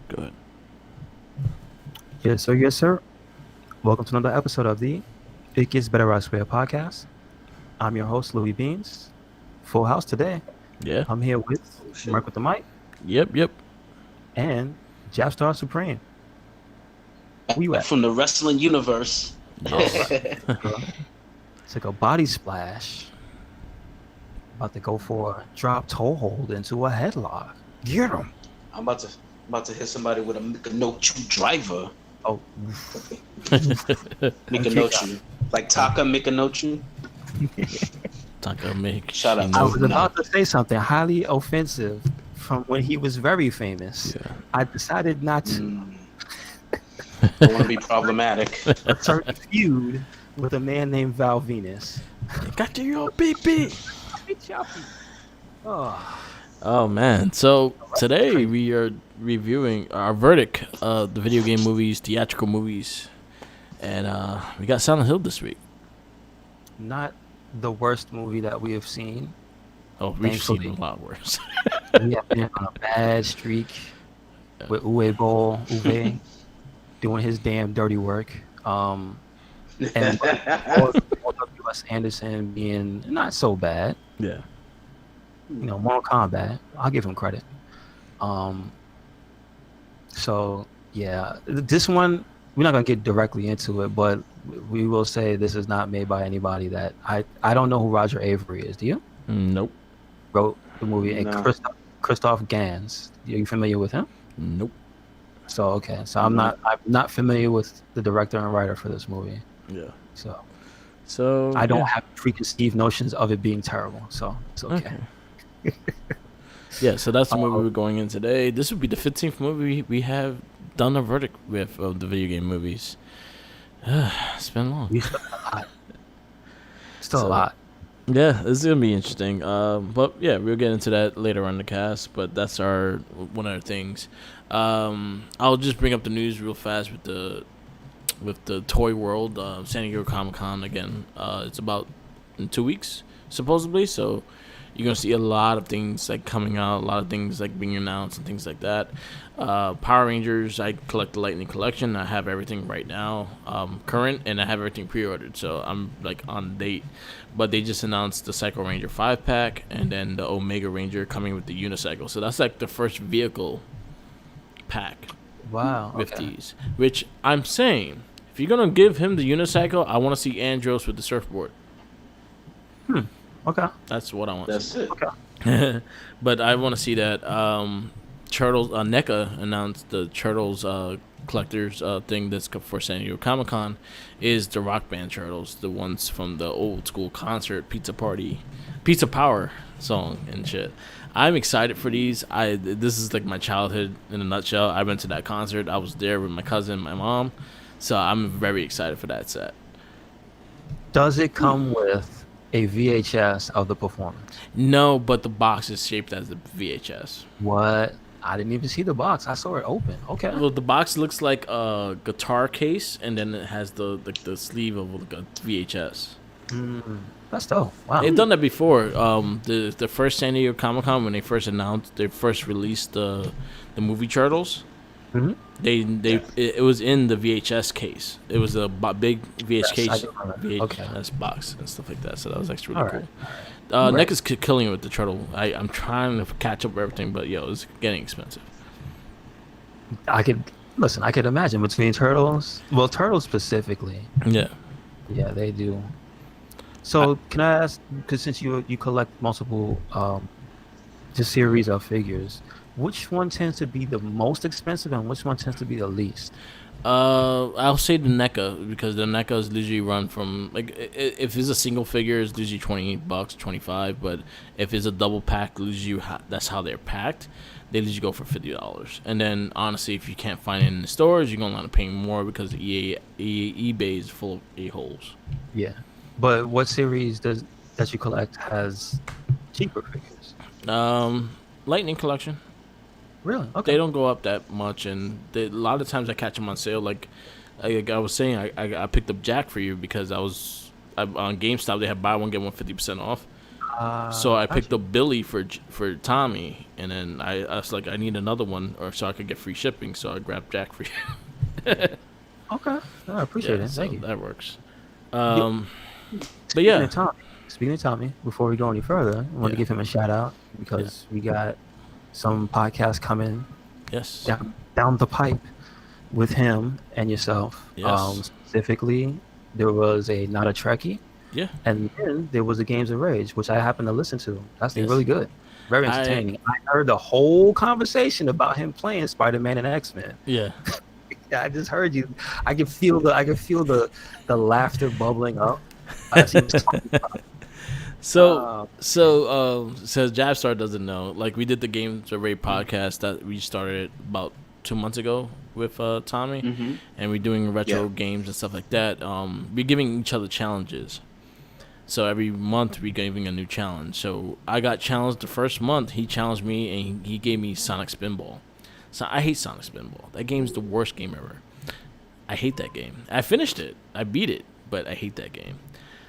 Go ahead. Yes, sir. Yes, sir. Welcome to another episode of the It Gets Better Elsewhere podcast. I'm your host, Louis Beans. Full house today. Yeah. I'm here with Oh shit. Mark with the mic Yep. and Japstar Supreme. Where you at? From the wrestling universe. All Yes. right. Took a body splash. About to go for a drop toe hold into a headlock. Get him. I'm about to hit somebody with a Mikanochu driver. Oh, Mikanochu. Like Taka Mikanochu. Taka make. Shout out I to was about to say something highly offensive from when he was very famous. Yeah. I decided not to. Don't want to be problematic. A certain feud with a man named Val Venus. Got your PP. Oh, Oh man. So today we are reviewing our verdict of the video game movies, theatrical movies, and we got Silent Hill this week. not the worst movie that we have seen. Oh, we've seen Thankfully. a lot worse. We have been on a bad streak with Uwe doing his damn dirty work. And Paul W.S. Anderson being not so bad. Yeah. Mortal Kombat. I'll give him credit. So yeah, this one we're not gonna get directly into it, but we will say this is not made by anybody that I don't know who Roger Avery is. Do you? Nope. Wrote the movie and No. Christoph Gans. Are you familiar with him? Nope. So okay, so I'm not familiar with the director and writer for this movie. Yeah. So So I don't yeah. have preconceived notions of it being terrible. So it's okay. Yeah, so that's the movie we're going in today. This would be the 15th movie we have done a verdict with of the video game movies. It's been long. We still a lot. Still So- a lot. Yeah, this is gonna be interesting. But yeah, we'll get into that later on in the cast. But that's our one of the things. I'll just bring up the news real fast with the Toy World, San Diego Comic Con again. It's about in 2 weeks supposedly, so you're gonna see a lot of things like coming out, a lot of things like being announced and things like that. Power Rangers, I collect the Lightning Collection. I have everything right now, current, and I have everything pre-ordered, so I'm like on date. But they just announced the Psycho Ranger 5-pack and then the Omega Ranger coming with the unicycle. So that's like the first vehicle pack Wow. with Okay. these. Which I'm saying, if you're gonna give him the unicycle, I want to see Andros with the surfboard. Okay. That's what I want. That's it. Okay. But I want to see that. Turtles. NECA announced the Turtles collectors thing that's for San Diego Comic Con is the Rock Band Turtles, the ones from the old school concert Pizza Power song and shit. I'm excited for these. This is like my childhood in a nutshell. I went to that concert. I was there with my cousin, and my mom, so I'm very excited for that set. Does it come with a VHS of the performance? No, but the box is shaped as the VHS. What? I didn't even see the box. I saw it open. Okay. Well, the box looks like a guitar case, and then it has the sleeve of like a VHS. That's dope. Wow. They've done that before. The first San Diego Comic Con when they first released the movie Turtles. Mhm. It was in the VHS case. It was a big VHS Yes, I case, do remember. VHS box and stuff like that. So that was actually really All right. cool. Right. Nick is killing it with the turtle. I'm trying to catch up with everything, but it's getting expensive. I could imagine between turtles. Well, turtles specifically. Yeah. Yeah, they do. So can I ask? Because since you collect multiple, just series of figures, which one tends to be the most expensive, and which one tends to be the least? I'll say the NECA because the NECAs usually run from if it's a single figure, it's usually $28, 25. But if it's a double pack, usually that's how they're packed. They usually go for $50. And then honestly, if you can't find it in the stores, you're gonna end up paying more because eBay is full of a-holes. Yeah, but what series that you collect has cheaper figures? Lightning Collection. Really? Okay. They don't go up that much, and a lot of times I catch them on sale. Like I was saying, I picked up Jack for you because on GameStop they have buy one get one 50% off. So I picked Gotcha. up Billy for Tommy, and then I was like, I need another one, or so I could get free shipping. So I grabbed Jack for you. Okay, I appreciate Yeah, it. Thank so you. that works. Yo, Um, but speaking yeah, of Tommy, before we go any further, I want to yeah, give him a shout out yeah, because we got some podcasts coming yes, down the pipe with him and yourself. yes, Specifically, there was a Not a Trekkie, yeah, and then there was the Games of Rage, which I happened to listen to. That's really yes. good, very I entertaining. I heard the whole conversation about him playing Spider-Man and X-Men. yeah. Yeah, I just heard you. I could feel the laughter bubbling up as he was talking. So Uh, so Jabstar doesn't know. Like we did the Games of Raid podcast that we started about 2 months ago with Tommy, Mm-hmm. and we're doing retro Yeah. games and stuff like that. We're giving each other challenges. So every month we're giving a new challenge. So I got challenged the first month. He challenged me and he gave me Sonic Spinball. So I hate Sonic Spinball. That game's the worst game ever. I hate that game. I finished it. I beat it, but I hate that game.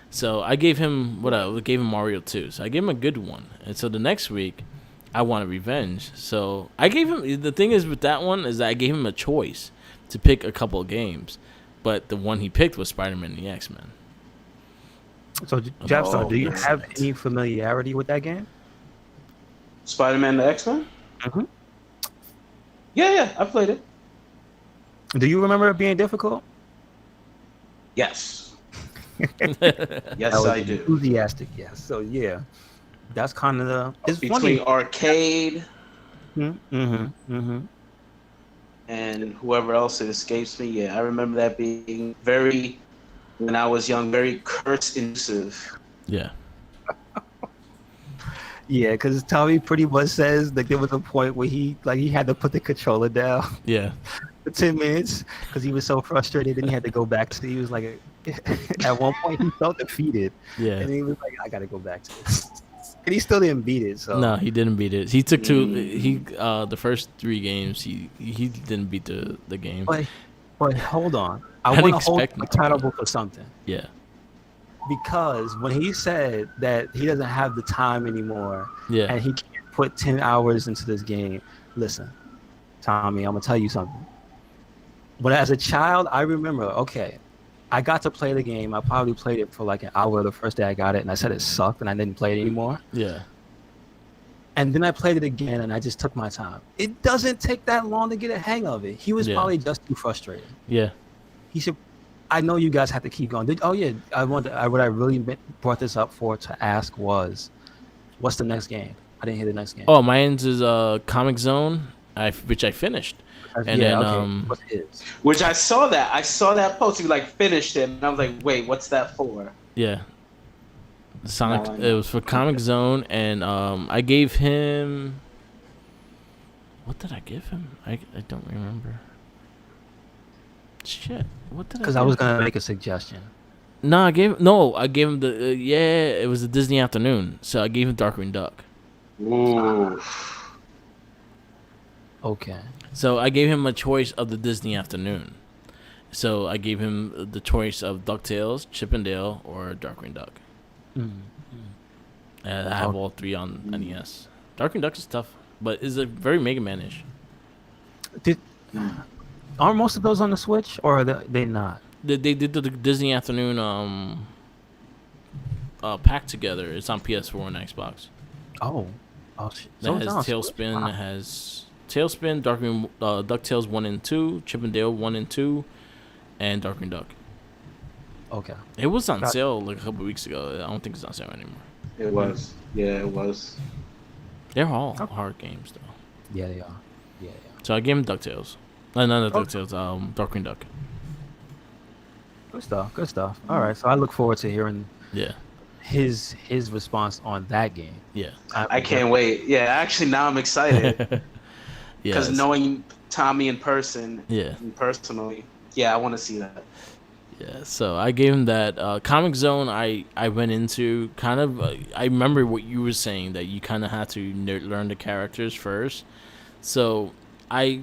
So I gave him I gave him Mario 2. So I gave him a good one. And so the next week I wanted revenge. So I gave him the thing is with that one is that I gave him a choice to pick a couple of games. But the one he picked was Spider-Man and the X-Men. so, Of Japstar, all do you have incidents. any familiarity with that game? Spider-Man the X-Men? Mm-hmm. Yeah, I played it. Do you remember it being difficult? Yes. That Yes, was I do. enthusiastic, yes. So yeah, that's kind of the. It's Between funny. arcade Mm-hmm. and whoever else it escapes me, yeah, I remember that being very, when I was young, very curse-inducive. Yeah. Yeah, because Tommy pretty much says like there was a point where he had to put the controller down Yeah. for 10 minutes because he was so frustrated and he had to go back to. He was like, at one point he felt defeated Yeah. and he was like, I gotta go back to this, and he still didn't beat it. So No, he didn't beat it. He took the first 3 games he didn't beat the game. but hold on, I I'd want to hold expect him him to. accountable for something. Yeah. Because when he said that he doesn't have the time anymore Yeah. and he can't put 10 hours into this game, listen, Tommy, I'm gonna tell you something. But as a child, I remember, okay, I got to play the game. I probably played it for like an hour the first day I got it, and I said it sucked and I didn't play it anymore. Yeah. And then I played it again and I just took my time. It doesn't take that long to get a hang of it. He was Yeah. probably just too frustrated. Yeah. He should. I know you guys have to keep going. Oh yeah, what I really brought this up for to ask was, what's the next game? I didn't hear the next game. Oh, mine's is Comic Zone, which I finished. And yeah, then okay. What's his? Which I saw that post. You like finished it, and I was like, wait, what's that for? yeah. Sonic Oh, I it know. was for Comic Zone and I gave him what did I give him? I don't remember. Shit. What did I Because give I was him? gonna make a suggestion. No, I gave him the it was a Disney Afternoon. So I gave him Darkwing Duck. Ooh. Okay. So I gave him a choice of the Disney Afternoon. So I gave him the choice of DuckTales, Chip and Dale, or Darkwing Duck. Mm. And I have all 3 on NES. Darkwing Duck is tough, but is a very Mega Man-ish. Aren't most of those on the Switch, or are they not? They did the Disney Afternoon pack together. It's on PS4 and Xbox. Oh, That it's has on Switch? Tailspin. Wow. That has Tailspin, Darkwing, DuckTales 1 and 2, Chip and Dale 1 and 2, and Darkwing Duck. Okay. It was on Got- sale like a couple weeks ago. I don't think it's on sale anymore. It was. Yeah, it was. They're all hard games though. Yeah, they are. Yeah. So I gave him DuckTales. Not Okay. DuckTales. Darkwing Duck. Good stuff. Good stuff. All right. So I look forward to hearing Yeah. his response on that game. Yeah. I can't wait. Yeah, actually, now I'm excited because Yes. knowing Tommy in person, Yeah. and personally, yeah, I want to see that. Yeah, so I gave him that Comic Zone. I went into kind of. I remember what you were saying that you kind of had to learn the characters first. So I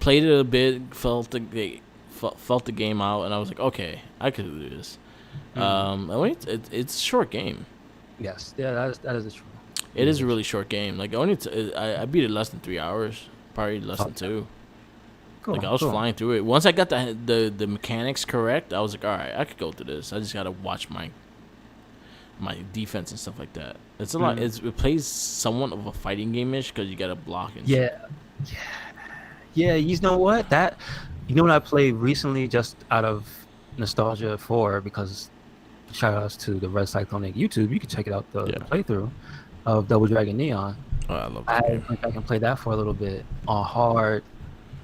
played it a bit, felt the game out, and I was like, okay, I could do this. I mean, it's a short game. Yes, yeah, that is true. It is a really short game. Like only I beat it less than 3 hours, probably less than Okay. 2. Cool, Like I was cool. flying through it. Once I got the mechanics correct, I was like, all right, I could go through this. I just gotta watch my defense and stuff like that. It's a lot. Mm. It plays somewhat of a fighting game ish because you gotta block and shit. Yeah, yeah. You know what? You know what I played recently, just out of nostalgia for, because shout outs to the Red Cyclone YouTube. You can check it out, the Yeah. playthrough of Double Dragon Neon. Oh, I love I that game. went back and played that for a little bit on hard,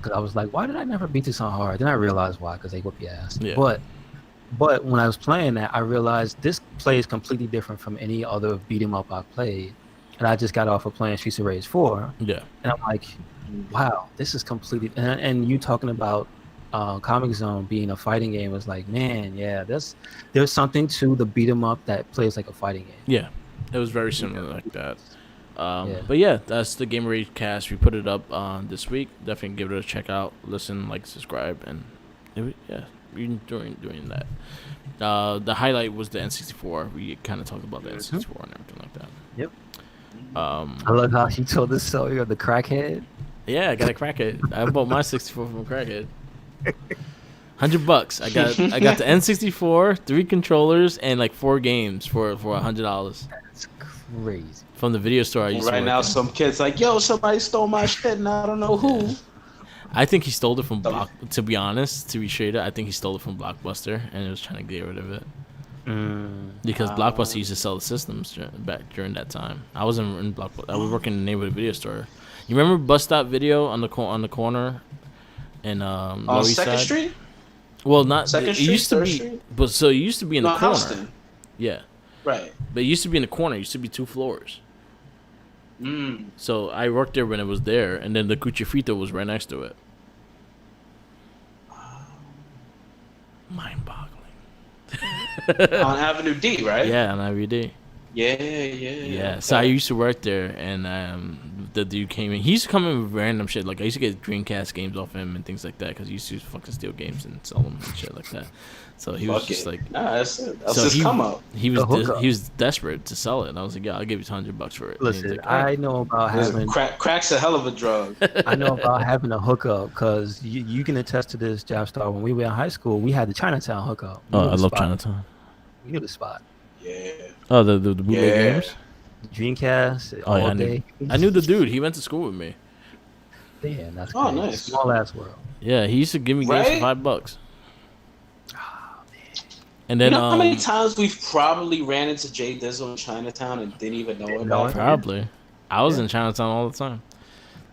because I was like, why did I never beat this on hard? Then I realized why, because they whoop your ass. Yeah. But when I was playing that, I realized this plays completely different from any other beat 'em up I've played. And I just got off of playing Streets of Rage 4, Yeah. and I'm like, wow, this is completely. And you talking about Comic Zone being a fighting game was like, man, yeah, there's something to the beat 'em up that plays like a fighting game. Yeah. It was very similar like that. Yeah. But yeah, that's the Game Rage cast. We put it up this week. Definitely give it a check out, listen, like, subscribe, and yeah, we enjoying doing that. The highlight was the N64. We kind of talked about the N64 and everything like that. Yep. Um, I love how you told this story of the crackhead. yeah, I got a crackhead. I bought my 64 from a crackhead. $100. I got the N64, 3 controllers, and like 4 games for $100 That's crazy. from the video store I used to Right work now, at. some kid's like, "Yo, somebody stole my shit, and I don't know who." I think he stole it from To be honest, to be straight up, I think he stole it from Blockbuster and was trying to get rid of it because Blockbuster used to sell the systems back during that time. I was in Blockbuster. I was working in the neighborhood video store. You remember Bus Stop Video on the corner in On Lower East Second Side? Street, Well, not Second it Street, used to Third be, Street? but so it used to be in the no, corner. Houston, Yeah, right? but it used to be in the corner. It used to be 2 floors. Mm. So I worked there when it was there, and then the Cuchifrito was right next to it. Mind-boggling. On Avenue D, right? Yeah, on IVD. Yeah. Yeah. So I used to work there, and the dude came in. He used to come in with random shit. Like I used to get Dreamcast games off him and things like that because he used to fucking steal games and sell them and shit like that. So he was Fuck just it. like, Nah, that's it. That's so his come up. he The was hookup. he was desperate to sell it. And I was like, yeah, I'll give you $100 for it. And he was Listen, like, all right. I know about having Crack's a hell of a drug. I know about having a hookup, because you can attest to this, Jabstar. When we were in high school, we had the Chinatown hookup. We Oh, knew I the love spot. Chinatown. We knew the spot. Yeah. Oh, the bootleg Yeah. games. Dreamcast Oh, yeah, all I knew. day. I knew the dude. He went to school with me. Damn, that's Oh, crazy. nice. Small ass world. Yeah, he used to give me games Right? for $5. Ah, And You then know how many times we've probably ran into Jay Dizzle in Chinatown and didn't even know about it? probably I was Yeah. in Chinatown all the time.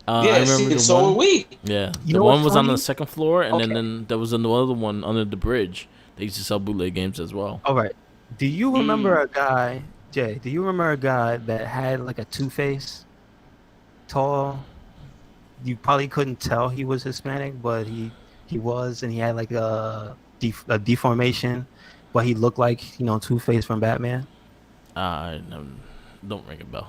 Yeah, I remember see, the so one. are we. Yeah, You the know one what's was on the funny? second floor, and Okay. then there was another one under the bridge. They used to sell bootleg games as well. All right. Do you remember a guy, Jay? Do you remember a guy that had like a two-face, tall? You probably couldn't tell he was Hispanic, but he was, and he had like a deformation, but he looked like Two-Face from Batman. Don't ring a bell.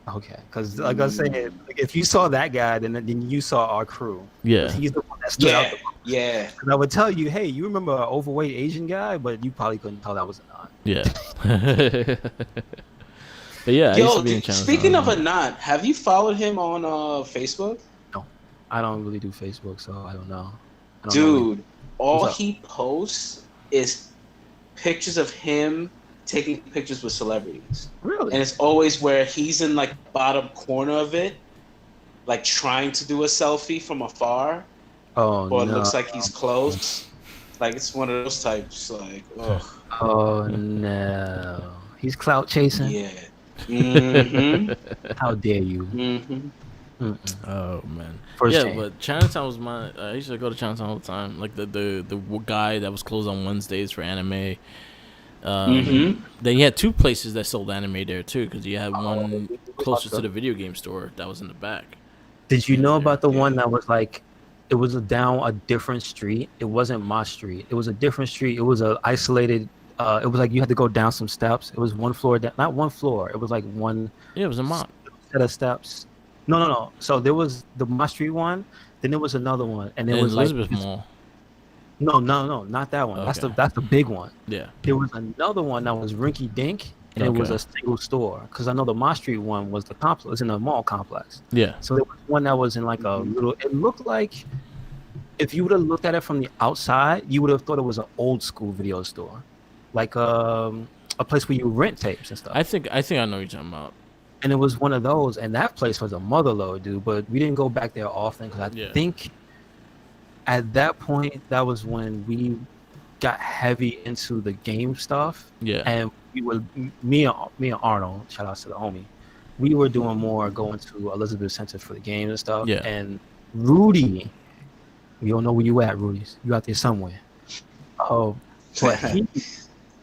Okay, because like I was saying, like, if you saw that guy, then you saw our crew. Yeah, He's the one that stood out. Yeah. And I would tell you, hey, you remember an overweight Asian guy, but you probably couldn't tell that was a non. yeah. But yeah, I used Yo, to be in Chinatown. speaking of a knot, have you followed him on Facebook? No, I don't really do Facebook, so I don't know. I don't know. Dude, all What's up? he posts is pictures of him taking pictures with celebrities. Really? And it's always where he's in like bottom corner of it, like trying to do a selfie from afar, Oh or it no! looks like he's close. Like it's one of those types. Like, ugh, Oh no! He's clout chasing. yeah. Mm-hmm. How dare you? Mm-hmm. Mm-mm. Oh man, First yeah, chain. but Chinatown was my. I used to go to Chinatown all the time. Like the guy that was closed on Wednesdays for anime. Then you had 2 places that sold anime there too, because you had one closer to the video game store that was in the back. Did you know about the Yeah. one that was like, it was down a different street? It wasn't my street. It was a different street. It was a isolated. It was like you had to go down some steps. It was one floor down, not one floor. It was like one Yeah, it was a mop. set of steps. No. So there was the my street one. Then there was another one, and it And was Elizabeth like Mall. no, not that one. Okay. That's the big one. Yeah. There was another one that was rinky dink, and it was Okay. a single store. Because I know the Mott Street one was the complex, was in the mall complex. Yeah. So there was one that was in like a little. It looked like if you would have looked at it from the outside, you would have thought it was an old school video store, like a place where you rent tapes and stuff. I think I know what you're talking about. And it was one of those, and that place was a motherload, dude. But we didn't go back there often because I think at that point that was when we got heavy into the game stuff. Yeah. And we were me and Arnold, shout out to the homie. We were doing more going to Elizabeth Center for the games and stuff. Yeah. And Rudy, we don't know where you at, Rudy's. You out there somewhere. Oh, but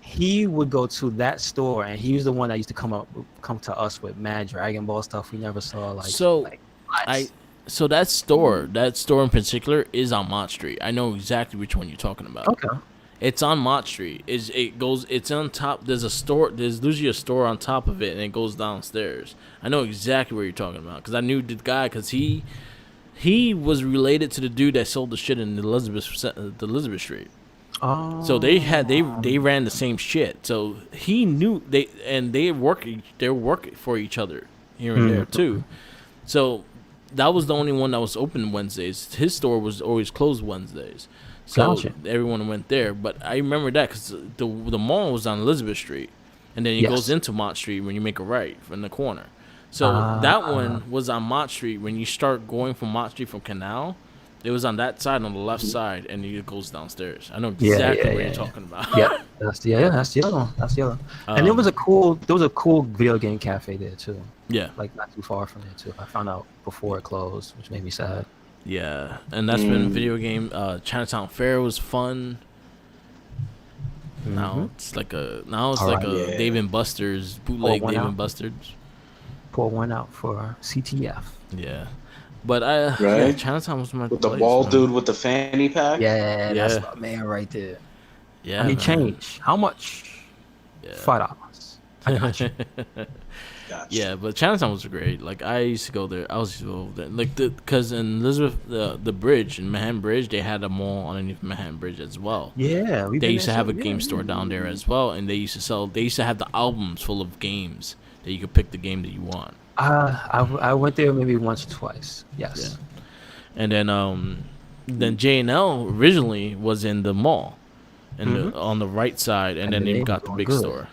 he would go to that store, and he was the one that used to come to us with mad Dragon Ball stuff we never saw. So that store in particular is on Mott Street. I know exactly which one you're talking about. Okay. It's on Mott Street. It's on top. There's a store. There's usually a store on top of it, and it goes downstairs. I know exactly what you're talking about because I knew the guy because he was related to the dude that sold the shit in the Elizabeth Street. Oh. So they ran the same shit. So he knew they work for each other here and there too. So that was the only one that was open Wednesdays. His store was always closed Wednesdays. So everyone went there. But I remember that because the mall was on Elizabeth Street, and then it goes into Mott Street when you make a right from the corner. So that one was on Mott Street. When you start going from Mott Street from Canal, it was on that side, on the left side, and it goes downstairs. I know exactly what you're talking about. Yeah, that's the other one. That's the other one. And there was a cool video game cafe there too. Yeah, like not too far from there too. I found out before it closed, which made me sad. Yeah, and that's been video game. Chinatown Fair was fun. Now it's like a Dave and Buster's bootleg Dave and Buster's. Pour one out for CTF. Yeah. But Chinatown was my with place, the bald man. dude with the fanny pack. Yeah, that's my man right there. Yeah, I mean, change. How much? Yeah. $5. I got you. Gotcha. Yeah, but Chinatown was great. Like I used to go there. Like because in Elizabeth, the bridge in Manhattan Bridge, they had a mall underneath Manhattan Bridge as well. Yeah, they used to have a game store down there as well, and they used to have the albums full of games that you could pick the game that you want. I went there maybe once or twice. Yes. Yeah. And then J&L originally was in the mall, and on the right side, and then they got the big store.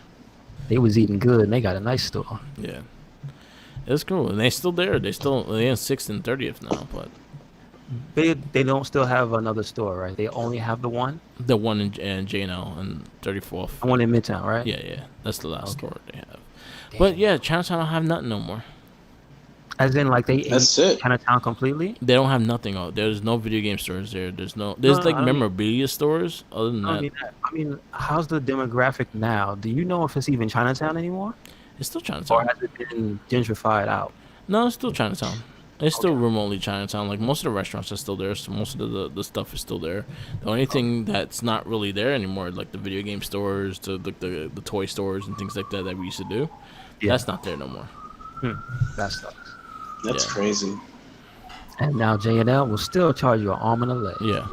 They was eating good, and they got a nice store. Yeah, it's cool, and they're still there. They're in 6th and 30th now, but they don't still have another store, right? They only have the one. The one in J&L and 34th. The one in Midtown, right? Yeah, that's the last store they have. Damn. But yeah, Chinatown don't have nothing no more. As in, like they That's ate it. Chinatown completely. They don't have nothing. There's no video game stores there. There's memorabilia stores. Other than that, I mean, how's the demographic now? Do you know if it's even Chinatown anymore, it's still Chinatown. or has it been gentrified out? No, it's still Chinatown. It's still remotely Chinatown. Like most of the restaurants are still there. So most of the stuff is still there. The only thing that's not really there anymore, like the video game stores, the toy stores and things like that we used to do. Yeah. That's not there no more. That sucks. That's crazy. And now J&L will still charge you an arm and a leg. Yeah.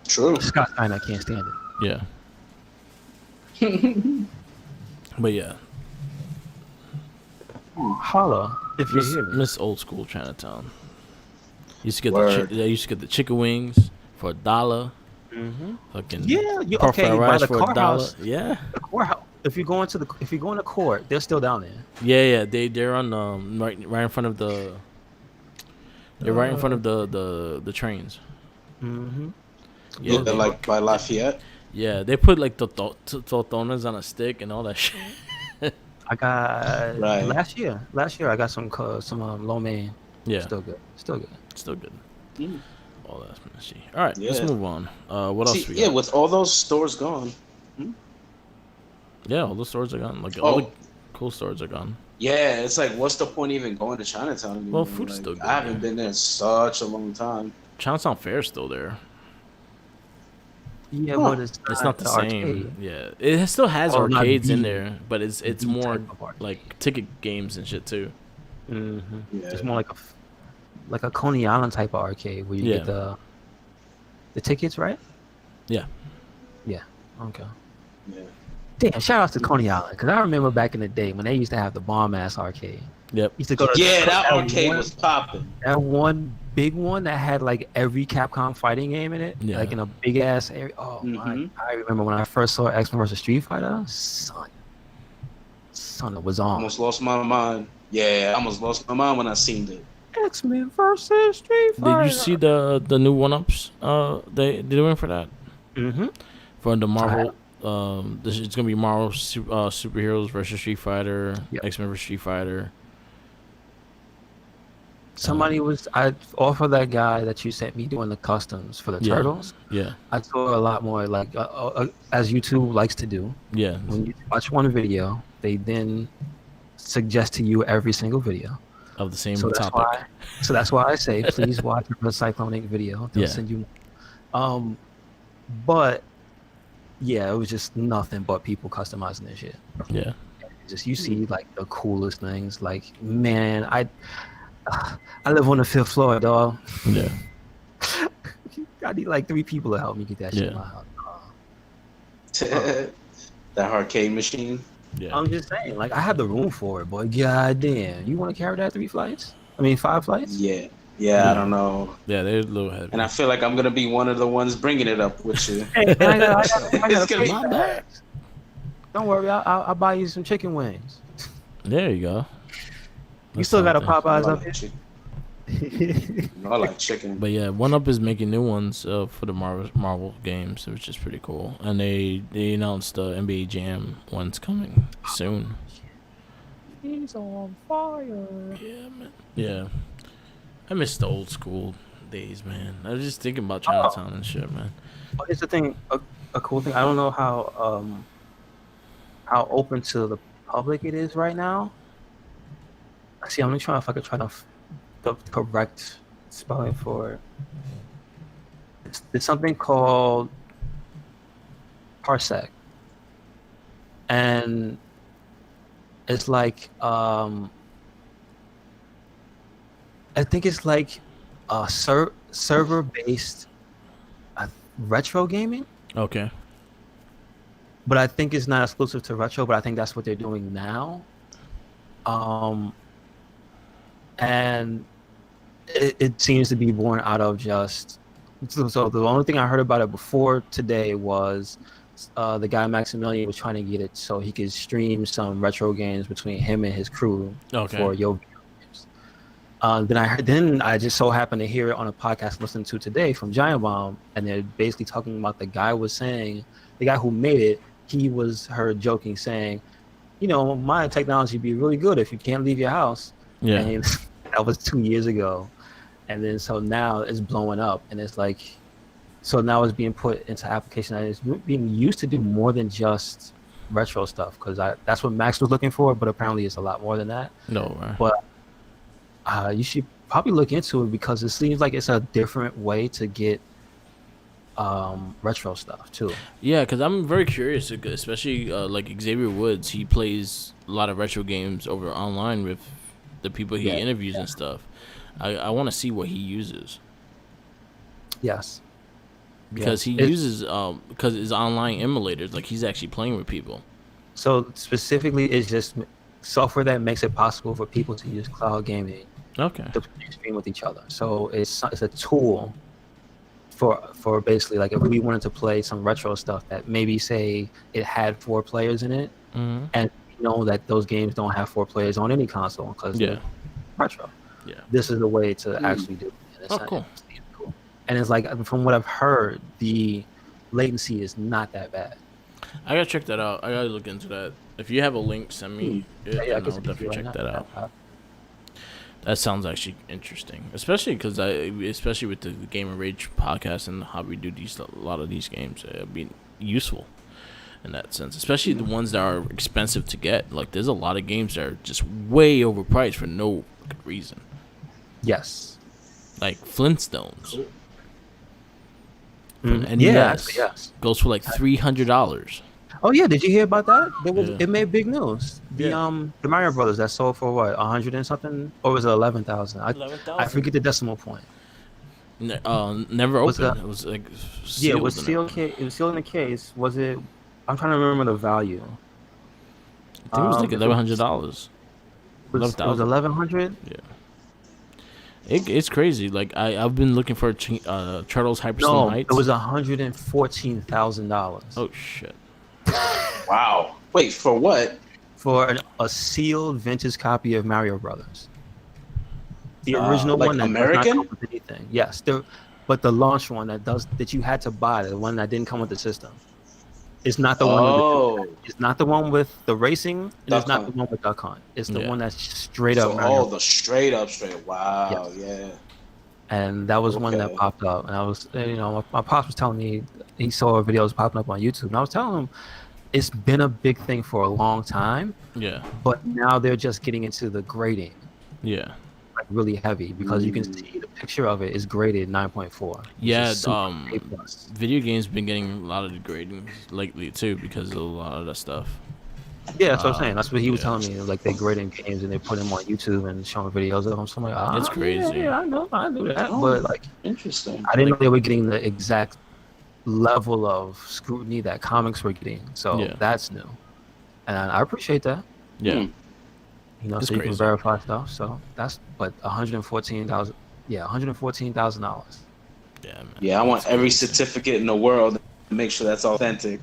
True. Scott Steiner can't stand it. Yeah. But yeah. Holla if you hear me. Miss old school Chinatown. Used to get the chicken wings for $1. Fucking by the for courthouse. $1. Yeah. The courthouse. If you're going to court, they're still down there. Yeah. They're on right in front of the. They're right in front of the trains. Yeah, they're like by Lafayette. Yeah, they put like the tortonas on a stick and all that shit. I got last year. I got some lo mein. Yeah, still good. Oh, that's messy. All right, let's move on. What else we got? Yeah, with all those stores gone. Yeah, all the stores are gone. Like all the cool stores are gone. Yeah, it's like, what's the point even going to Chinatown anymore? Well, food's still good. I haven't been there in such a long time. Chinatown Fair's still there. Yeah, but it's not the same. Arcade. Yeah, it still has arcades in there, but it's more like ticket games and shit too. Yeah. It's more like a Coney Island type of arcade where you get the tickets, right? Yeah. Okay. Yeah. Damn, shout out to Coney Island, because I remember back in the day when they used to have the bomb ass arcade. Yep. Used to go to Yeah, that that arcade one, was popping. that one big one that had like every Capcom fighting game in it, Yeah. like in a big ass area. Oh my! I remember when I first saw X-Men versus Street Fighter. Son, it was on. Almost lost my mind. Yeah, I almost lost my mind when I seen it. X-Men versus Street Fighter. Did you see the new one-ups they're doing for that? Mm-hmm. For the Marvel, it's gonna be Marvel superheroes versus Street Fighter, Yep. X-Men versus Street Fighter. Somebody I offered that guy that you sent me doing the customs for the Yeah. turtles. Yeah, I saw a lot more like as YouTube likes to do. yeah, When you watch one video, they then suggest to you every single video. of the same So that's topic. why I say please watch the Cyclone video. They'll Yeah. send you. But yeah, it was just nothing but people customizing their shit. Yeah, Just you see like the coolest things. Like man, I live on the 5th floor, dog. yeah, I need like 3 people to help me get that shit in Yeah. my house. That arcade machine. yeah. I'm just saying, like I have the room for it, boy. God damn, you want to carry that 5 flights? Yeah, Yeah. I don't know. Yeah, they're a little heavy. And I feel like I'm gonna be one of the ones bringing it up with you. Hey, I got It's gonna be my bad. Don't worry, I'll buy you some chicken wings. There you go. You still got a something. Popeyes I up like here? chicken. I like chicken. But yeah, One Up is making new ones for the Marvel games, which is pretty cool. And they announced the NBA Jam one's coming soon. He's on fire. Yeah, man. Yeah, I miss the old school days, man. I was just thinking about Chinatown and shit, man. But here's the thing, a cool thing. I don't know how open to the public it is right now. See, I'm gonna try if I could try to the correct spelling for it. It's something called Parsec, and it's like I think it's like a server based retro gaming. Okay. But I think it's not exclusive to retro, but I think that's what they're doing now. And it seems to be born out of just so the only thing I heard about it before today was the guy Maximilian was trying to get it so he could stream some retro games between him and his crew for Yo games. Then I just so happened to hear it on a podcast listening to today from Giant Bomb, and they're basically talking about the guy who made it. He was heard joking, saying, my technology would be really good if you can't leave your house. Yeah. And that was 2 years ago. And then so now it's blowing up, and it's like, so now it's being put into application, and it's being used to do more than just retro stuff, because that's what Max was looking for, but apparently it's a lot more than that. No, man. But you should probably look into it, because it seems like it's a different way to get retro stuff too. Yeah, because I'm very curious, especially like Xavier Woods. He plays a lot of retro games over online with the people he interviews and stuff. I want to see what he uses. Yes. Because he uses because it's online emulators, like he's actually playing with people. So specifically, it's just software that makes it possible for people to use cloud gaming to stream with each other. So it's a tool for basically, like, if we wanted to play some retro stuff that maybe say it had 4 players in it, and you know that those games don't have 4 players on any console because they're retro. Yeah. This is the way to actually do it. Cool. And it's like, from what I've heard, the latency is not that bad. I gotta check that out. I gotta look into that. If you have a link, send me it, and I'll definitely check that out. That sounds actually interesting, especially with the Game and Rage podcast and how we do a lot of these games. It'd be useful in that sense, especially the ones that are expensive to get. Like, there's a lot of games that are just way overpriced for no good reason. Yes. Like Flintstones. Yes. Goes for like $300. Oh yeah, did you hear about that? It made big news. The Mario Brothers that sold for what, 100 and something, or was it 11,000? I forget the decimal point. Never opened. It was like it was sealed. It was sealed in the case. Was it I'm trying to remember the value. I think it was like If $1,100. it was 11,000. 1100. Yeah. It's crazy. Like I've been looking for Turtles Hyper Slim No, it Heights. was $114,000 Oh shit. Wow. Wait, for what? for a sealed vintage copy of Mario Brothers. The original Like one that does not come American? with anything. Yes, but the launch one that you had to buy, the one that didn't come with the system. It's not the one with Oh, it's not the one with the racing, and it's Duck not the Hunt. one with Duck Hunt. It's the Yeah. one that's straight up So, Mario. the straight up, straight. Wow, Yes. yeah. And that was one that Okay. popped up, and I was, my pops was telling me he saw videos popping up on YouTube, and I was telling him it's been a big thing for a long time, Yeah. but now they're just getting into the grading Yeah. like really heavy because you can see the picture of it is graded 9.4. Yeah. A+. Video games been getting a lot of degrading lately too because of a lot of that stuff. Yeah, that's what I'm saying. That's what he was Yeah. telling me. Like they grading games and they put them on YouTube and showing videos of them. So I'm like, It's crazy. Yeah, I knew that, Oh, but like Interesting. I didn't know they were getting the exact level of scrutiny that comics were getting. So Yeah. that's new, and I appreciate that. Yeah. It's So you can crazy. verify stuff. So that's but 114,000. Yeah, $114,000. Yeah, man. Yeah, I want It's every crazy. certificate in the world to make sure that's authentic.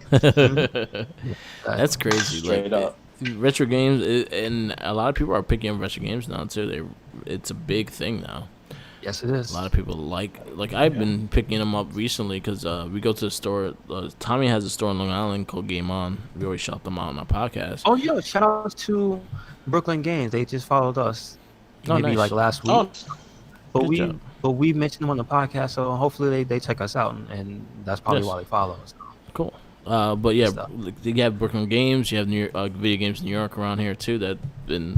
That's crazy. Straight Like up. retro games, and a lot of people are picking up retro games now too. It's a big thing now. Yes, it is. A lot of people like I've been picking them up recently because we go to the store. Tommy has a store in Long Island called Game On. We always shout them out on our podcast. Oh, yo, shout out to Brooklyn Games. They just followed us Oh, maybe nice. like last week. Oh, But Good we job. mentioned them on the podcast, so hopefully they check us out, and that's probably Yes. why they follow us. Cool. But yeah, Stuff. you have Brooklyn Games. You have New York, Video Games New York around here too.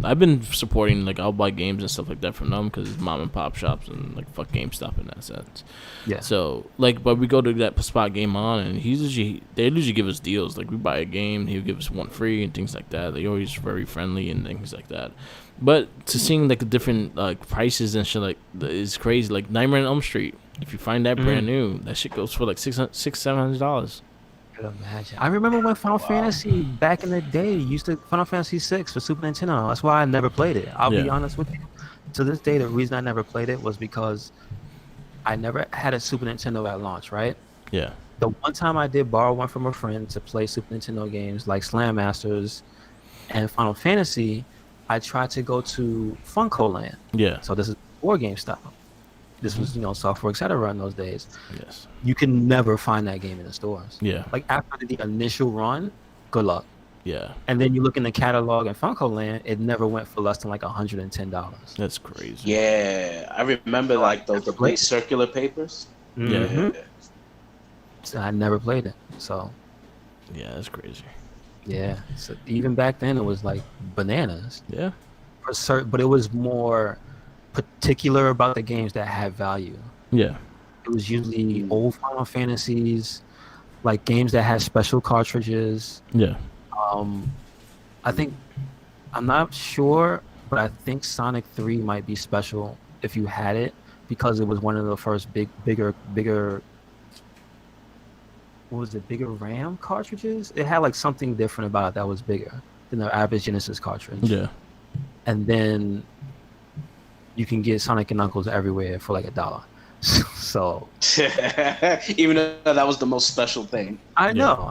I've been supporting. Like I'll buy games and stuff like that from them because it's mom and pop shops and like fuck GameStop in that sense. Yeah. So like, but we go to that spot Game On, and they usually give us deals. Like we buy a game, he'll give us one free and things like that. They always very friendly and things like that. But to seeing like the different prices and shit like is crazy. Like Nightmare on Elm Street, if you find that brand new, that shit goes for like $700. Could imagine. I remember when Final Fantasy back in the day used to Final Fantasy 6 for Super Nintendo. That's why I never played it. I'll be Yeah. honest with you. To this day, the reason I never played it was because I never had a Super Nintendo at launch, right? Yeah. The one time I did borrow one from a friend to play Super Nintendo games like Slam Masters and Final Fantasy, I tried to go to Funko Land. Yeah. So this is board game style. This was, software, etc. in those days. Yes. You can never find that game in the stores. Yeah. Like after the initial run, good luck. Yeah. And then you look in the catalog in Funko Land, it never went for less than like $110. That's crazy. yeah. I remember like the big circular papers. Yeah. Mhm. So I never played it. So Yeah, that's crazy. yeah. So even back then, it was like bananas. Yeah. For certain, but it was more particular about the games that had value. Yeah. It was usually old Final Fantasies, like games that had special cartridges. Yeah. I think I'm not sure, but I think Sonic 3 might be special if you had it because it was one of the first bigger. What was it? Bigger RAM cartridges? It had like something different about it that was bigger than the average Genesis cartridge. Yeah. And then you can get Sonic and Knuckles everywhere for like $1. So Even though that was the most special thing. I know.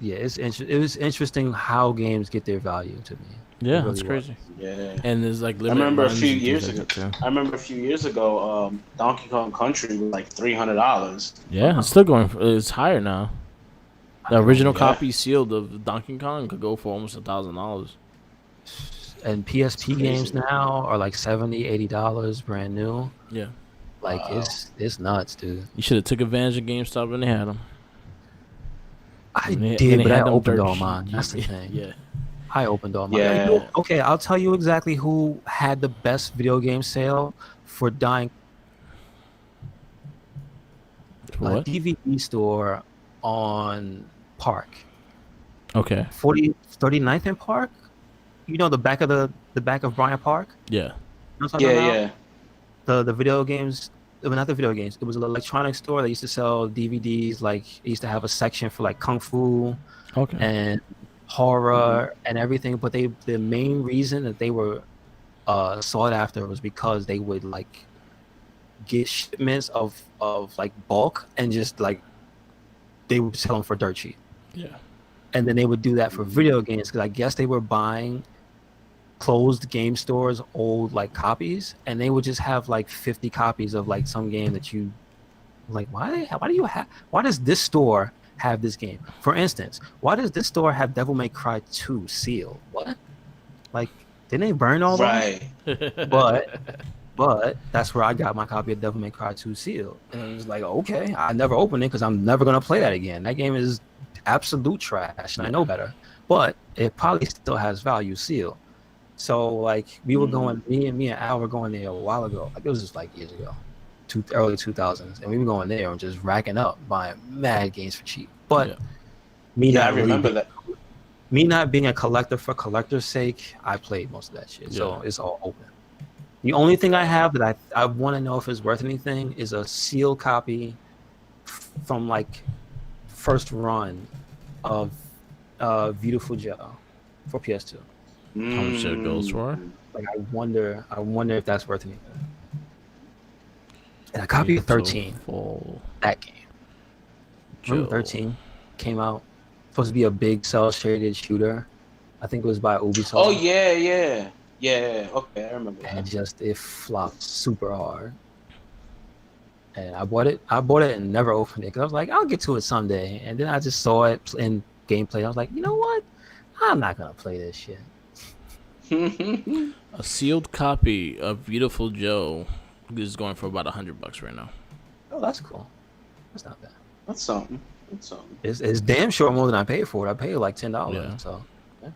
It was interesting how games get their value to me. Yeah, It that's really crazy. Yeah. And there's like I limited remember a runs few and things years like ago. that, too. I remember a few years ago, Donkey Kong Country was like $300. Yeah, it's still going. It's higher now. The original Yeah. copy sealed of Donkey Kong could go for almost $1,000. And PSP crazy. games now are like $70, $80 brand new. Yeah. Like Wow. it's nuts, dude. You should have took advantage of GameStop when they had them. I And they did, but I had them opened dirt all cheap. mine. That's the thing. Yeah. I opened all mine. Yeah. Okay, I'll tell you exactly who had the best video game sale for dying. For A what? DVD store on Park. Okay. 39th and Park? You know the back of Bryant Park? Yeah. You know what I'm talking Yeah, about? yeah. The video games not the video games. It was an electronics store that used to sell DVDs. Like it used to have a section for like kung fu Okay. and horror and everything. But the main reason that they were sought after was because they would like get shipments of like bulk and just like they would sell them for dirt cheap. Yeah. And then they would do that for video games because I guess they were buying closed game stores old like copies, and they would just have like 50 copies of like some game that you like. Why do you have? Why does this store have this game? For instance, why does this store have Devil May Cry 2 sealed? What? Like, didn't they burn all Right. But that's where I got my copy of Devil May Cry 2 sealed, and it was like, okay, I never opened it because I'm never gonna play that again. That game is absolute trash, and I know better. But it probably still has value sealed. So like we were going, me and Al were going there a while ago. Like it was just like years ago, early 2000s, and we were going there and just racking up, buying mad games for cheap. But I remember that. Me not being a collector for collector's sake, I played most of that shit. So it's all open. The only thing I have that I want to know if it's worth anything is a sealed copy from like first run of Beautiful Joe for PS2. How much it goes for? Like I wonder if that's worth anything. And a copy of 13, that game. Remember 13 came out, supposed to be a big cell shaded shooter. I think it was by Ubisoft. Oh yeah. Okay, I remember that. And it flopped super hard. And I bought it and never opened it because I was like, I'll get to it someday. And then I just saw it in gameplay. I was like, you know what? I'm not gonna play this shit. A sealed copy of Beautiful Joe is going for about $100 right now. Oh, that's cool. That's not bad. That's something. It's damn sure more than I paid for it. I paid like $10. Yeah. So. Yeah.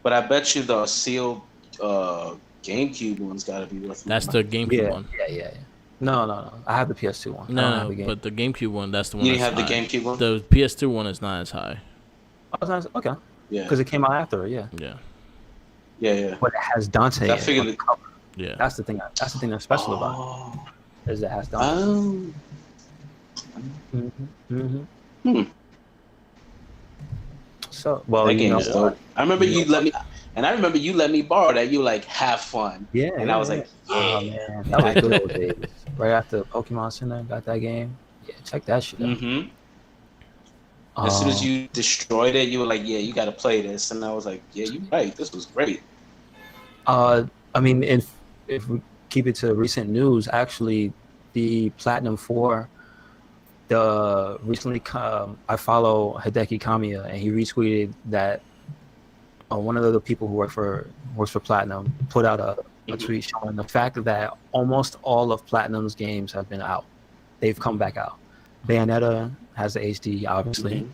But I bet you the sealed GameCube one's got to be worth. That's the GameCube one. Yeah. No. I have the PS2 one. No, but the GameCube one, that's the one. You have the GameCube one. The PS2 one is not as high. Oh, okay. Yeah. Because it came out after, yeah. Yeah. But it has Dante. I figured it. Yeah. That's the thing. That's the thing that's special about it. Is it has Dante. So that game is dope. I remember you let me borrow that. You like have fun. Yeah. And I was like, oh man, that was good old days. Right after Pokemon Center got that game. Yeah, check that shit out. As soon as you destroyed it, you were like, yeah, you got to play this. And I was like, yeah, you're right. This was great. I mean, if we keep it to recent news, actually, the Platinum 4, recently I follow Hideki Kamiya, and he retweeted that one of the people who works for Platinum put out a tweet showing the fact that almost all of Platinum's games have been out. They've come back out. Bayonetta has the HD, obviously.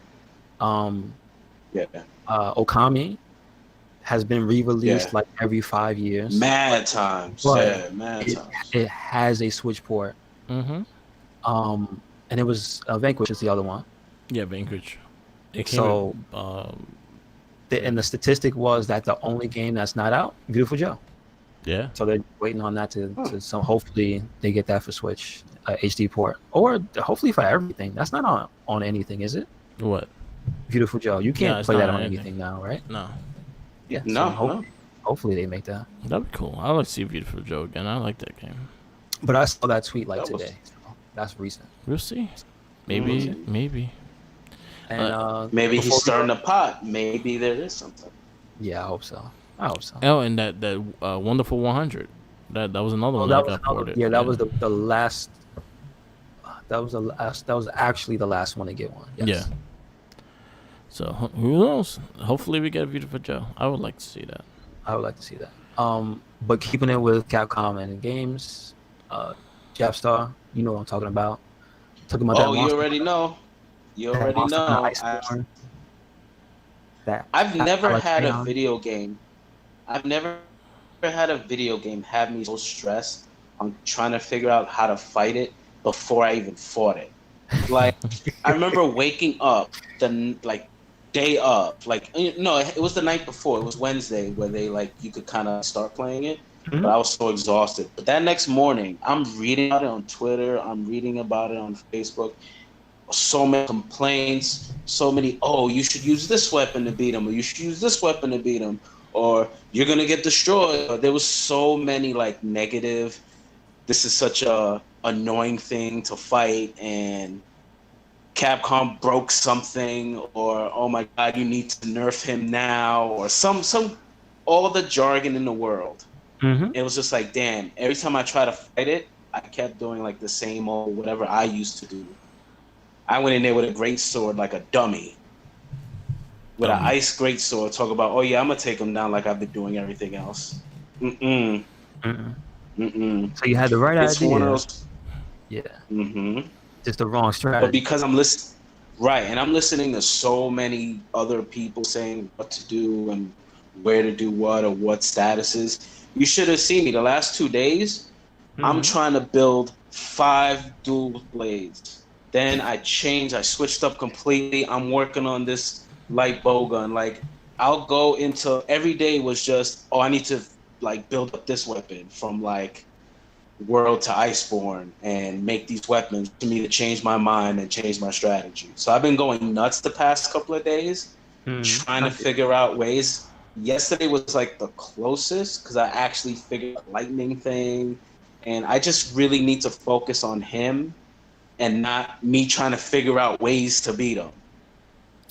Okami has been re-released like every 5 years. Mad times. Times. It has a Switch port. And it was Vanquish is the other one. Yeah, Vanquish. And the statistic was that the only game that's not out, Beautiful Joe. Yeah. So they're waiting on that so hopefully they get that for Switch HD port, or hopefully for everything. That's not on anything, is it? What? Beautiful Joe. You can't play that on anything now, right? No. Yeah. No. Hopefully they make that. That'd be cool. I like to see Beautiful Joe again. I like that game. But I saw that tweet today. So that's recent. We'll see. Maybe. And maybe he's stirring the pot. Maybe there is something. Yeah, I hope so. Oh, and that Wonderful 100. That was another one that got ported. Yeah, that was the last. That was actually the last one to get one. Yes. Yeah. So who knows? Hopefully we get a Beautiful Joe. I would like to see that. But keeping it with Capcom and games, Japstar, you know what I'm talking about. Talking about that you already know. I've never had a video game. I've never had a video game have me so stressed on trying to figure out how to fight it before I even fought it. Like, I remember waking up the day of, it was the night before. It was Wednesday where they you could kind of start playing it, but I was so exhausted. But that next morning, I'm reading about it on Twitter. I'm reading about it on Facebook. So many complaints, so many, oh, you should use this weapon to beat him, or you should use this weapon to beat him, or you're gonna get destroyed. There was so many like negative, this is such a annoying thing to fight, and Capcom broke something, or oh my god, you need to nerf him now, or some all the jargon in the world. Mm-hmm. It was just like, damn, every time I try to fight it, I kept doing like the same old whatever I used to do. I went in there with a great sword like a dummy. With an ice great sword, talk about, oh yeah, I'm gonna take him down like I've been doing everything else. Mm-mm. Mm-mm. Mm-mm. So you had the right It's idea. one of those. Yeah. Mm-hmm. Just the wrong strategy. But because I'm listening, right, and I'm listening to so many other people saying what to do and where to do what or what statuses. You should have seen me the last 2 days. I'm trying to build 5 dual blades. Then I switched up completely. I'm working on this light bow gun. Like, I'll go into every day was just, oh, I need to like build up this weapon from like World to Iceborne and make these weapons for me to change my mind and change my strategy. So I've been going nuts the past couple of days, trying to figure out ways. Yesterday was like the closest because I actually figured out the lightning thing, and I just really need to focus on him and not me trying to figure out ways to beat him.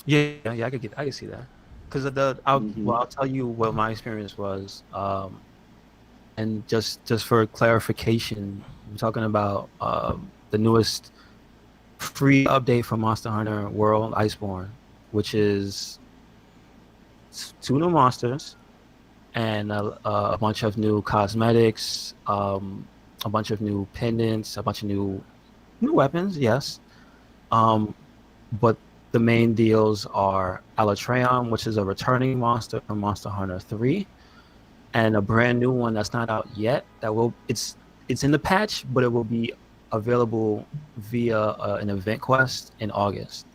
Yeah, I can see that. Because I'll tell you what my experience was. And just for clarification, I'm talking about the newest free update for Monster Hunter World Iceborne, which is 2 new monsters and a bunch of new cosmetics, a bunch of new pendants, a bunch of new weapons, yes. But the main deals are Alatreon, which is a returning monster from Monster Hunter 3, and a brand new one that's not out yet. It's in the patch, but it will be available via an event quest in August,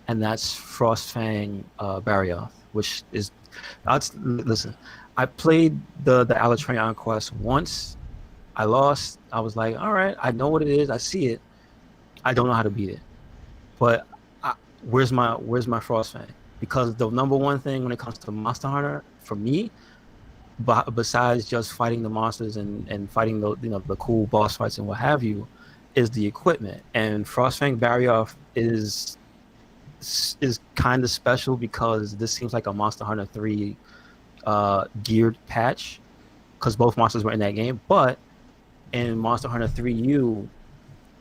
and that's Frostfang Barioth, which is. Listen, I played the Alatreon quest once. I lost. I was like, all right, I know what it is. I see it. I don't know how to beat it. But where's my Frostfang? Because the number one thing when it comes to Monster Hunter for me, besides just fighting the monsters and fighting the cool boss fights and what have you, is the equipment. And Frostfang Barioth is kind of special because this seems like a Monster Hunter 3 geared patch, because both monsters were in that game. But in Monster Hunter 3U,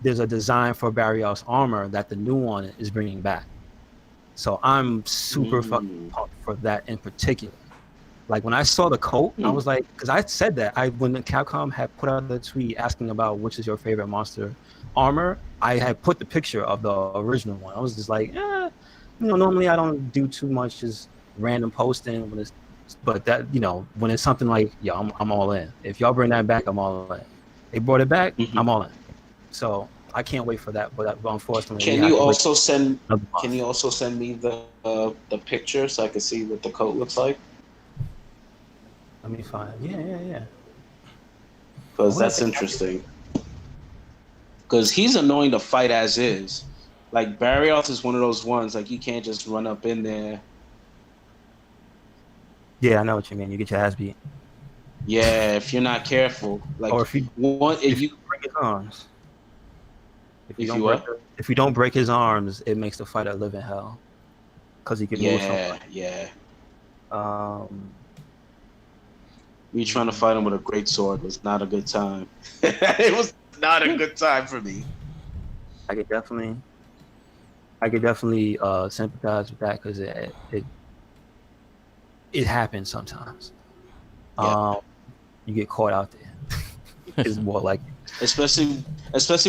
there's a design for Barioth's armor that the new one is bringing back. So I'm super fucking pumped for that in particular. Like when I saw the coat, I was like, because I said that when Capcom had put out the tweet asking about which is your favorite monster armor, I had put the picture of the original one. I was just like, normally I don't do too much just random posting but that when it's something like, I'm all in. If y'all bring that back, I'm all in. They brought it back, I'm all in. So I can't wait for that. But unfortunately, can you also send me the picture so I can see what the coat looks like? Let me find. Yeah. Because that's interesting. Because he's annoying to fight as is. Like Barioth is one of those ones like you can't just run up in there. Yeah, I know what you mean. You get your ass beat. Yeah, if you're not careful. Like, or if you break his arms. If you don't break his arms, it makes the fighter live in hell. Because he can move so much. Yeah. Me Mm-hmm. trying to fight him with a great sword was not a good time. It was not a good time for me. I could definitely sympathize with that because it happens sometimes. Yeah. You get caught out there. It's more like, especially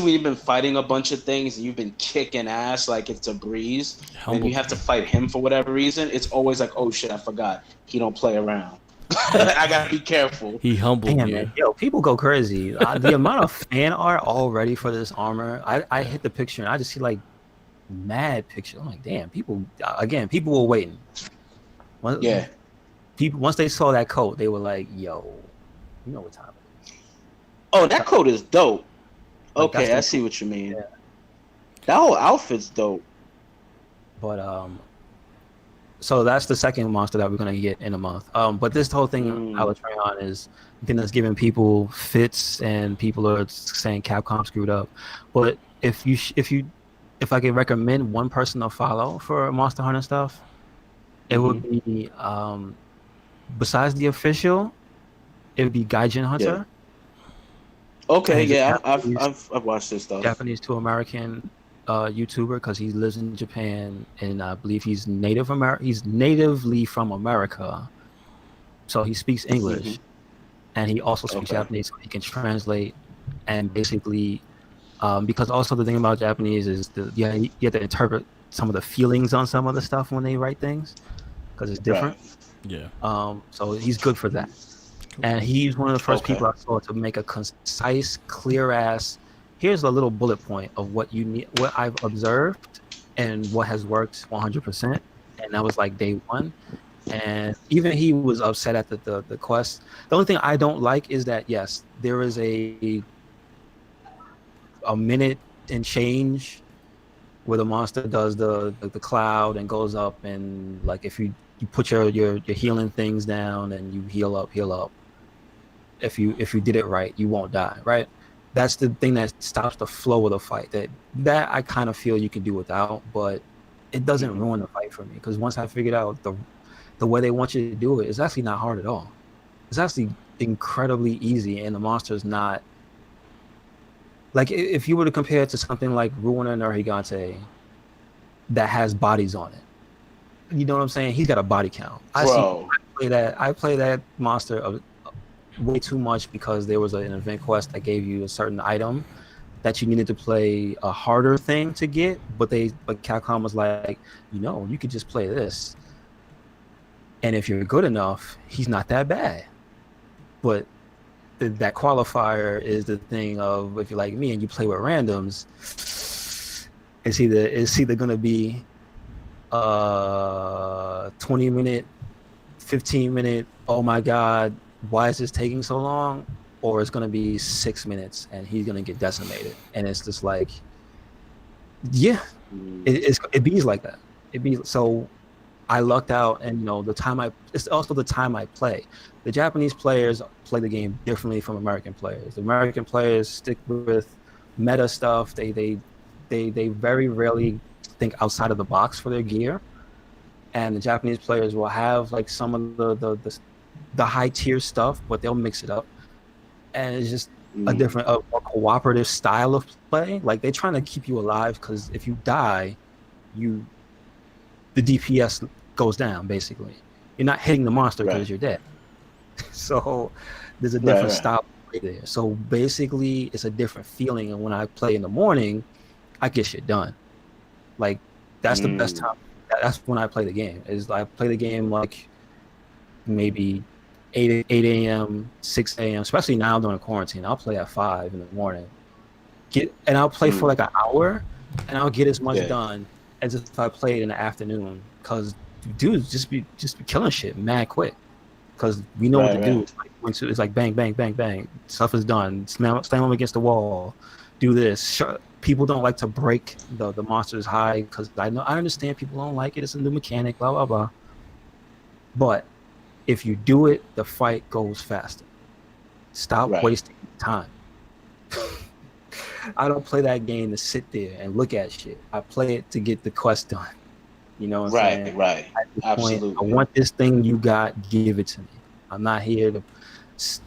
when you've been fighting a bunch of things and you've been kicking ass like it's a breeze, and you have to fight him for whatever reason. It's always like, oh shit, I forgot. He don't play around. I gotta be careful. He humbled you. Man, yo, people go crazy. The amount of fan art already for this armor, I hit the picture and I just see like mad pictures. I'm like, damn, people were waiting. Once they saw that coat, they were like, yo, you know what time it Oh, that coat is dope. Like that's Okay, I the see what you mean. yeah. That whole outfit's dope. But so that's the second monster that we're gonna get in a month. But this whole thing I Mm. was trying on is I think that's giving people fits, and people are saying Capcom screwed up. But if I could recommend one person to follow for Monster Hunter stuff, it would Hmm. be besides the official, it would be Gaijin Yeah. Hunter. And Okay. he's a Yeah. Japanese I've watched this stuff. Japanese to American YouTuber because he lives in Japan, and I believe he's Native American. He's natively from America, so he speaks Hmm. English, and he also speaks Okay. Japanese, so he can translate and basically because also the thing about Japanese is you have to interpret some of the feelings on some of the stuff when they write things because it's Right. different. Yeah. So he's good for that. And he's one of the first Okay. people I saw to make a concise, clear ass. Here's a little bullet point of what you need, what I've observed, and what has worked 100%. And that was like day one. And even he was upset at the quest. The only thing I don't like is that yes, there is a minute and change where the monster does the cloud and goes up, and like if you put your healing things down and you heal up, if you did it right, you won't die, right? That's the thing that stops the flow of the fight. That I kind of feel you can do without, but it doesn't Hmm. ruin the fight for me because once I figured out the way they want you to do it, it's actually not hard at all. It's actually incredibly easy, and the monster's not like if you were to compare it to something like Ruiner or Higante that has bodies on it. You know what I'm saying? He's got a body count. Bro. I play that monster way too much because there was an event quest that gave you a certain item that you needed to play a harder thing to get, but Capcom was like, you could just play this, and if you're good enough, he's not that bad. But that qualifier is the thing of if you're like me and you play with randoms, it's either gonna be 20-minute, 15-minute, oh my god, why is this taking so long? Or it's gonna be 6 minutes and he's gonna get decimated. And it's just like, yeah, Mm. it bees like that. It be so I lucked out, and it's also the time I play. The Japanese players play the game differently from American players. The American players stick with meta stuff. They very rarely think outside of the box for their gear, and the Japanese players will have like some of the high tier stuff, but they'll mix it up, and it's just a Mm. different, a cooperative style of play. Like they're trying to keep you alive because if you die, you the DPS goes down. Basically, you're not hitting the monster Right. because you're dead. So there's a Right. different Right. style right there. So basically, it's a different feeling. And when I play in the morning, I get shit done. Like that's the best Mm. time. That's when I play the game. Is I play the game like maybe 8 a.m., 6 a.m. Especially now during quarantine, I'll play at 5 in the morning. I'll play for Mm. like an hour, and I'll get as much Yeah. done as if I played in the afternoon. Because dudes just be killing shit mad quick. Because we know what Right. to do. Right. It's like bang, bang, bang, bang. Stuff is done. Slam them against the wall. Do this. People don't like to break the monster's high because I understand people don't like it. It's a new mechanic. Blah blah blah. But if you do it, the fight goes faster. Stop Right. wasting time. I don't play that game to sit there and look at shit. I play it to get the quest done. You know what I'm Right. saying? Right. At this point, I Absolutely. want this thing you got, give it to me. I'm not here to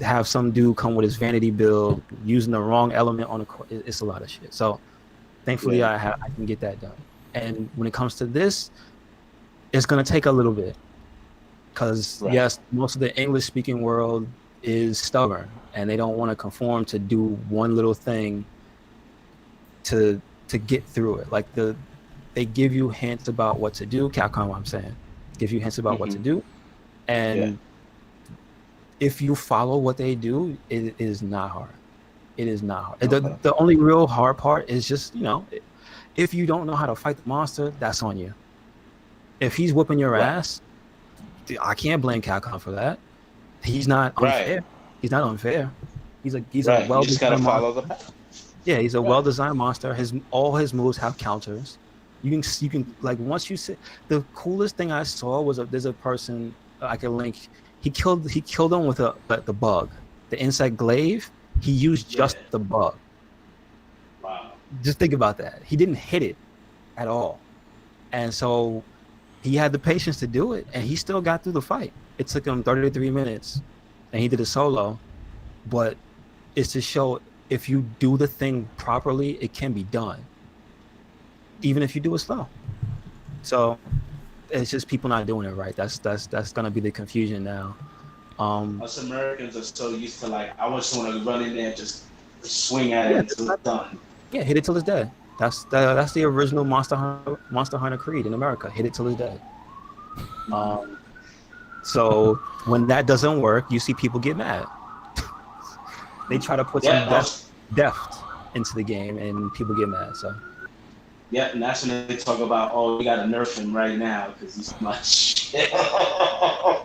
have some dude come with his vanity build using the wrong element on it's a lot of shit. So thankfully Yeah. I can get that done. And when it comes to this, it's gonna take a little bit. Because Right. yes, most of the English speaking world is stubborn and they don't want to conform to do one little thing to get through it. Like they give you hints about what to do. Capcom, I'm saying, give you hints about what to Hmm. do, Yeah. and if you follow what they do, it is not hard. It is not hard. Okay. The only real hard part is just if you don't know how to fight the monster, that's on you. If he's whooping your Right. ass, I can't blame Capcom for that. He's not Right. unfair. He's not unfair. He's a Right. You well just gotta designed monster. follow the path. Yeah, he's a well Right. designed monster. All his moves have counters. You can like once you see the coolest thing I saw was there's a person I can link. He killed him with the bug, the insect glaive. He used Yeah. just the bug. Wow. Just think about that. He didn't hit it at all, and so he had the patience to do it, and he still got through the fight. It took him 33 minutes, and he did it solo. But it's to show if you do the thing properly, it can be done, even if you do it slow. So it's just people not doing it right. That's gonna be the confusion now. Um, Us Americans are so used to like, I just want to run in there and just swing at it yeah, until it's done. yeah, hit it till it's dead. That's the original Monster Hunter Creed in America. Hit it till it's dead. Um, so when that doesn't work, you see people get mad. They try to put some Yeah. depth into the game, and people get mad. So Yeah, and that's when they talk about, oh, we gotta nerf him right now because he's much. Because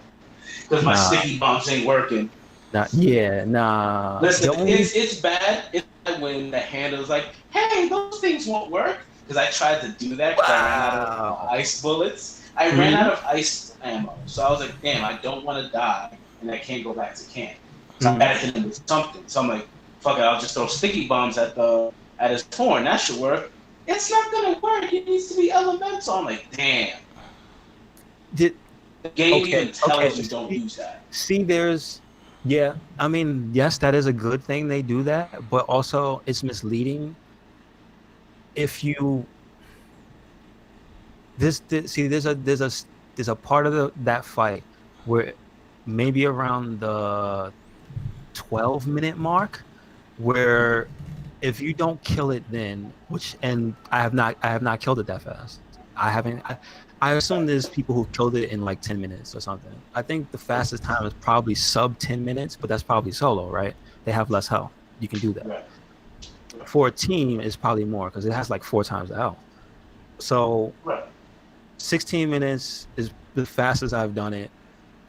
my nah, sticky bombs ain't working. nah. Listen, it's bad. It's bad when the handler's like, hey, those things won't work. Because I tried to do that because I ran out of Wow. ice bullets. I ran out of ice ammo. So I was like, damn, I don't want to die, and I can't go back to camp. So I had to hit him with something. So I'm like, fuck it, I'll just throw sticky bombs at his horn. That should work. It's not gonna work. It needs to be elemental. I'm like, damn. Did The game okay, even tells okay. you don't use that. See, yeah. I mean, yes, that is a good thing they do that, but also it's misleading. If you see, there's a part of that fight where maybe around the 12-minute mark where if you don't kill it then, and I have not killed it that fast. I haven't. I assume there's people who killed it in like 10 minutes or something. I think the fastest time is probably sub 10 minutes, but that's probably solo, right? They have less health. You can do that. Right. For a team, it's probably more because it has like 4 times the health. So Right. 16 minutes is the fastest I've done it.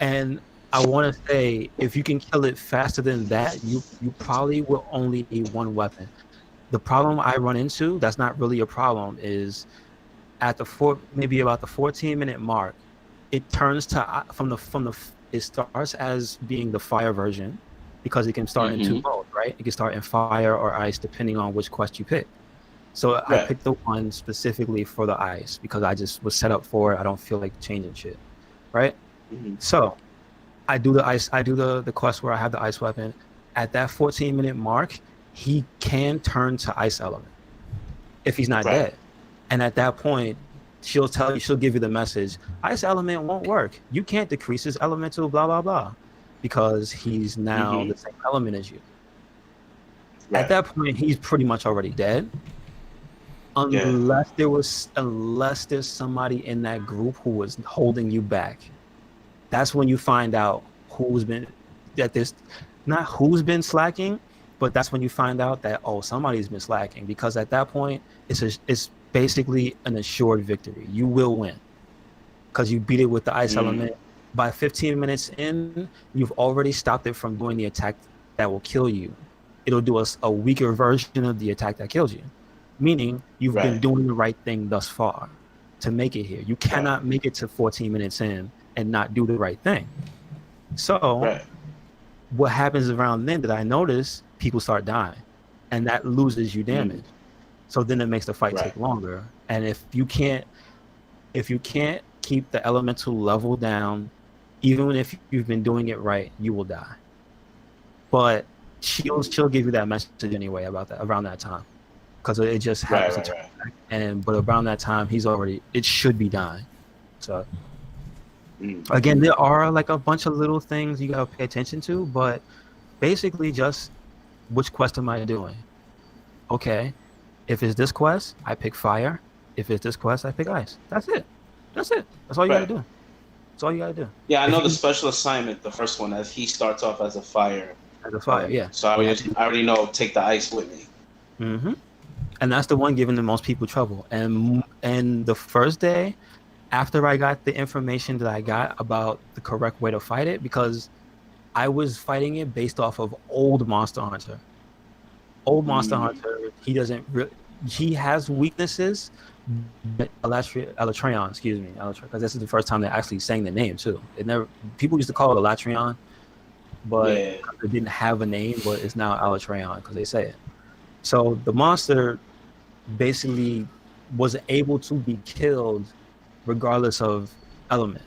And I want to say, if you can kill it faster than that, you probably will only need one weapon. The problem I run into, that's not really a problem, is at maybe about the 14-minute mark, it turns to it starts as being the fire version because it can start in 2 modes, right? It can start in fire or ice depending on which quest you pick. So I picked the one specifically for the ice because I just was set up for it. I don't feel like changing shit, right? Mm-hmm. So I do the ice. I do the quest where I have the ice weapon. At that 14-minute mark, he can turn to ice element if he's not dead. And at that point, she'll give you the message: ice element won't work. You can't decrease his elemental, blah blah blah, because he's now the same element as you. Right. At that point, he's pretty much already dead. Unless there's somebody in that group who was holding you back. That's when you find out who's been slacking, but that's when you find out that somebody's been slacking, because at that point it's basically an assured victory. You will win because you beat it with the ice element. By 15 minutes in, you've already stopped it from doing the attack that will kill you. It'll do a weaker version of the attack that kills you, meaning you've been doing the right thing thus far to make it here. You cannot make it to 14 minutes in and not do the right thing. So what happens around then that I notice, people start dying, and that loses you damage. So then it makes the fight take longer. And if you can't keep the elemental level down, even if you've been doing it right, you will die. But she'll give you that message anyway about that around that time, because it just happens to turn back. But around that time, it should be dying. So again, there are like a bunch of little things you gotta pay attention to, but basically just which quest am I doing? Okay, if it's this quest, I pick fire. If it's this quest, I pick ice. That's it. That's all you gotta do. That's all you gotta do. Yeah, I know the special assignment, the first one, as he starts off as a fire. Yeah. So I already know, take the ice with me. Mm-hmm. And that's the one giving the most people trouble. And the first day, after I got the information that I got about the correct way to fight it, because I was fighting it based off of old Monster Hunter. Old Monster Hunter, he has weaknesses. Alatreon, excuse me, because this is the first time they're actually saying the name too. It never people used to call it Alatreon, but Yeah. it didn't have a name, but it's now Alatreon because they say it. So the monster basically was able to be killed regardless of element.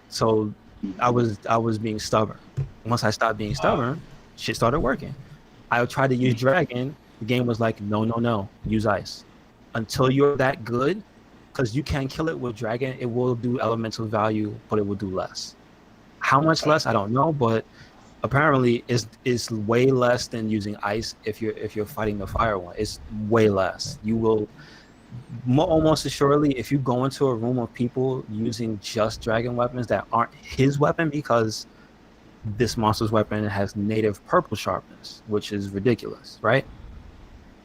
So I was being stubborn. Once I stopped being stubborn, shit started working. I tried to use dragon. The game was like, no, use ice. Until you're that good, because you can kill it with dragon, it will do elemental value, but it will do less. How much less, I don't know, but apparently it's way less than using ice if you're fighting the fire one. It's way less. You will almost assuredly, if you go into a room of people using just dragon weapons that aren't his weapon, because this monster's weapon has native purple sharpness, which is ridiculous, right?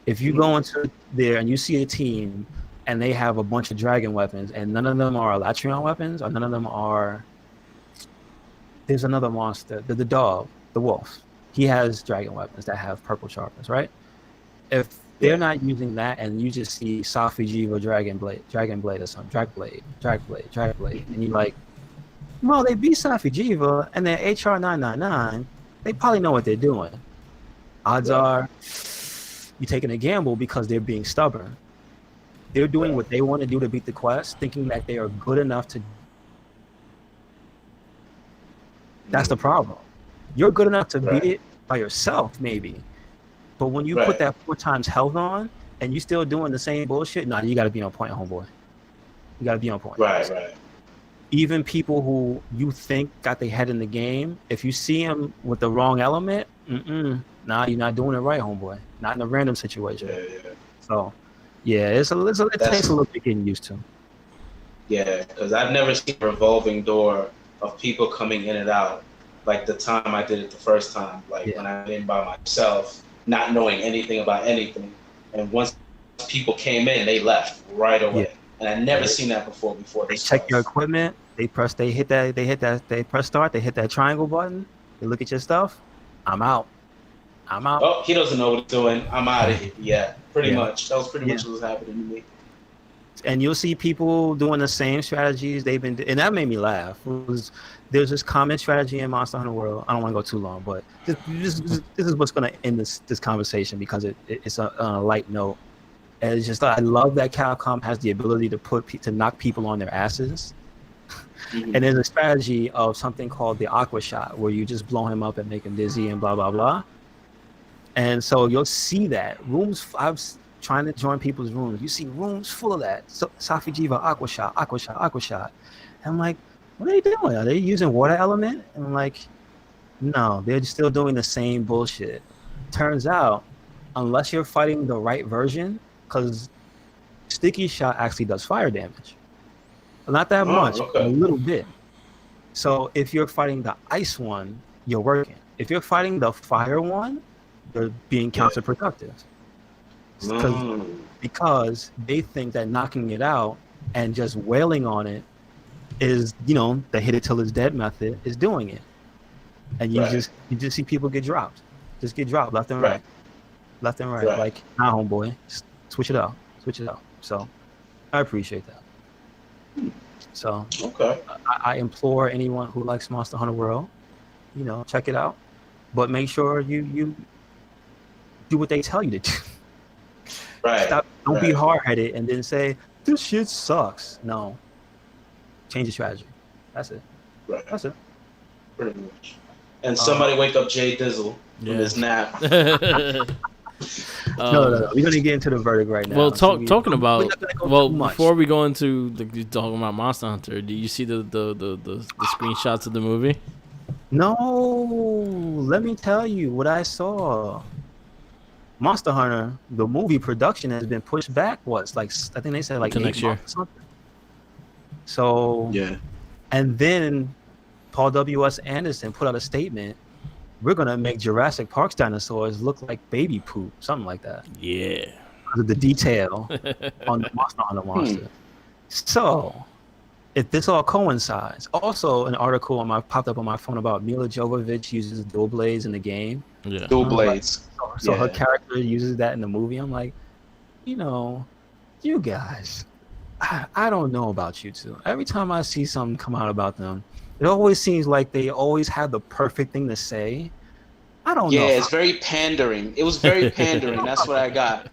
If you go into there and you see a team and they have a bunch of dragon weapons and none of them are Latreon weapons, or none of them are, there's another monster, the dog, the wolf. He has dragon weapons that have purple sharpness, right? If they're not using that and you just see Safi Jiva Dragon Blade or something, Drag Blade, and you're like, well, they beat Safi Jiva and they're HR 999, they probably know what they're doing. Odds are you're taking a gamble because they're being stubborn. They're doing what they want to do to beat the quest, thinking that they are good enough to. That's the problem. You're good enough to beat it by yourself, maybe. But when you put that 4 times health on and you still doing the same bullshit, you got to be on point, homeboy. You got to be on point. Right. Even people who you think got their head in the game, if you see them with the wrong element, you're not doing it right, homeboy. Not in a random situation. Yeah. So, yeah, it takes a little bit getting used to. Yeah, because I've never seen a revolving door of people coming in and out like the time I did it the first time. Like when I went in by myself, not knowing anything about anything, and once people came in, they left right away. Yeah. And I never seen that before. They check your equipment. They press start. They hit that triangle button. They look at your stuff. I'm out. Oh, he doesn't know what he's doing. I'm out of here. Yeah, pretty much. That was pretty much what was happening to me. And you'll see people doing the same strategies they've been, and that made me laugh. There's this common strategy in Monster Hunter World. I don't want to go too long, but this is what's going to end this conversation because it's on a light note. And it's just I love that Capcom has the ability to knock people on their asses. And there's a strategy of something called the Aqua Shot, where you just blow him up and make him dizzy and blah blah blah. And so you'll see that I'm trying to join people's rooms. You see rooms full of that. So, Safi Jiva, Aqua Shot. And I'm like, what are they doing? Are they using water element? And I'm like, no, they're still doing the same bullshit. Turns out, unless you're fighting the right version, because Sticky Shot actually does fire damage. Not that much, a little bit. So if you're fighting the ice one, you're working. If you're fighting the fire one, you're being counterproductive. Because they think that knocking it out and just wailing on it is, the hit it till it's dead method is doing it. And you just see people get dropped. Just get dropped left and right. Left and right. Like, nah, homeboy, switch it out. So I appreciate that. So I implore anyone who likes Monster Hunter World, check it out. But make sure you do what they tell you to do. Don't be hard-headed and then say, this shit sucks. No. Change the strategy. That's it. That's it. Pretty much. And somebody wake up Jay Dizzle from his nap. No. We're gonna get into the verdict right now. Well, talking about before we go into talking about Monster Hunter, do you see the screenshots of the movie? No, let me tell you what I saw. Monster Hunter, the movie production has been pushed back. I think they said to next year or something. So and then Paul W.S. Anderson put out a statement. We're gonna make Jurassic Park's dinosaurs look like baby poop, something like that. Yeah, because of the detail on the Monster Hunter monster. So if this all coincides. Also, an article popped up on my phone about Mila Jovovich uses dual blades in the game. Yeah. Dual I was like, blades. so her Yeah. character uses that in the movie. I'm like, you know, you guys, I don't know about you two. Every time I see something come out about them, it always seems like they always have the perfect thing to say. I don't Yeah, know if it's very pandering. It was very pandering. That's what I got.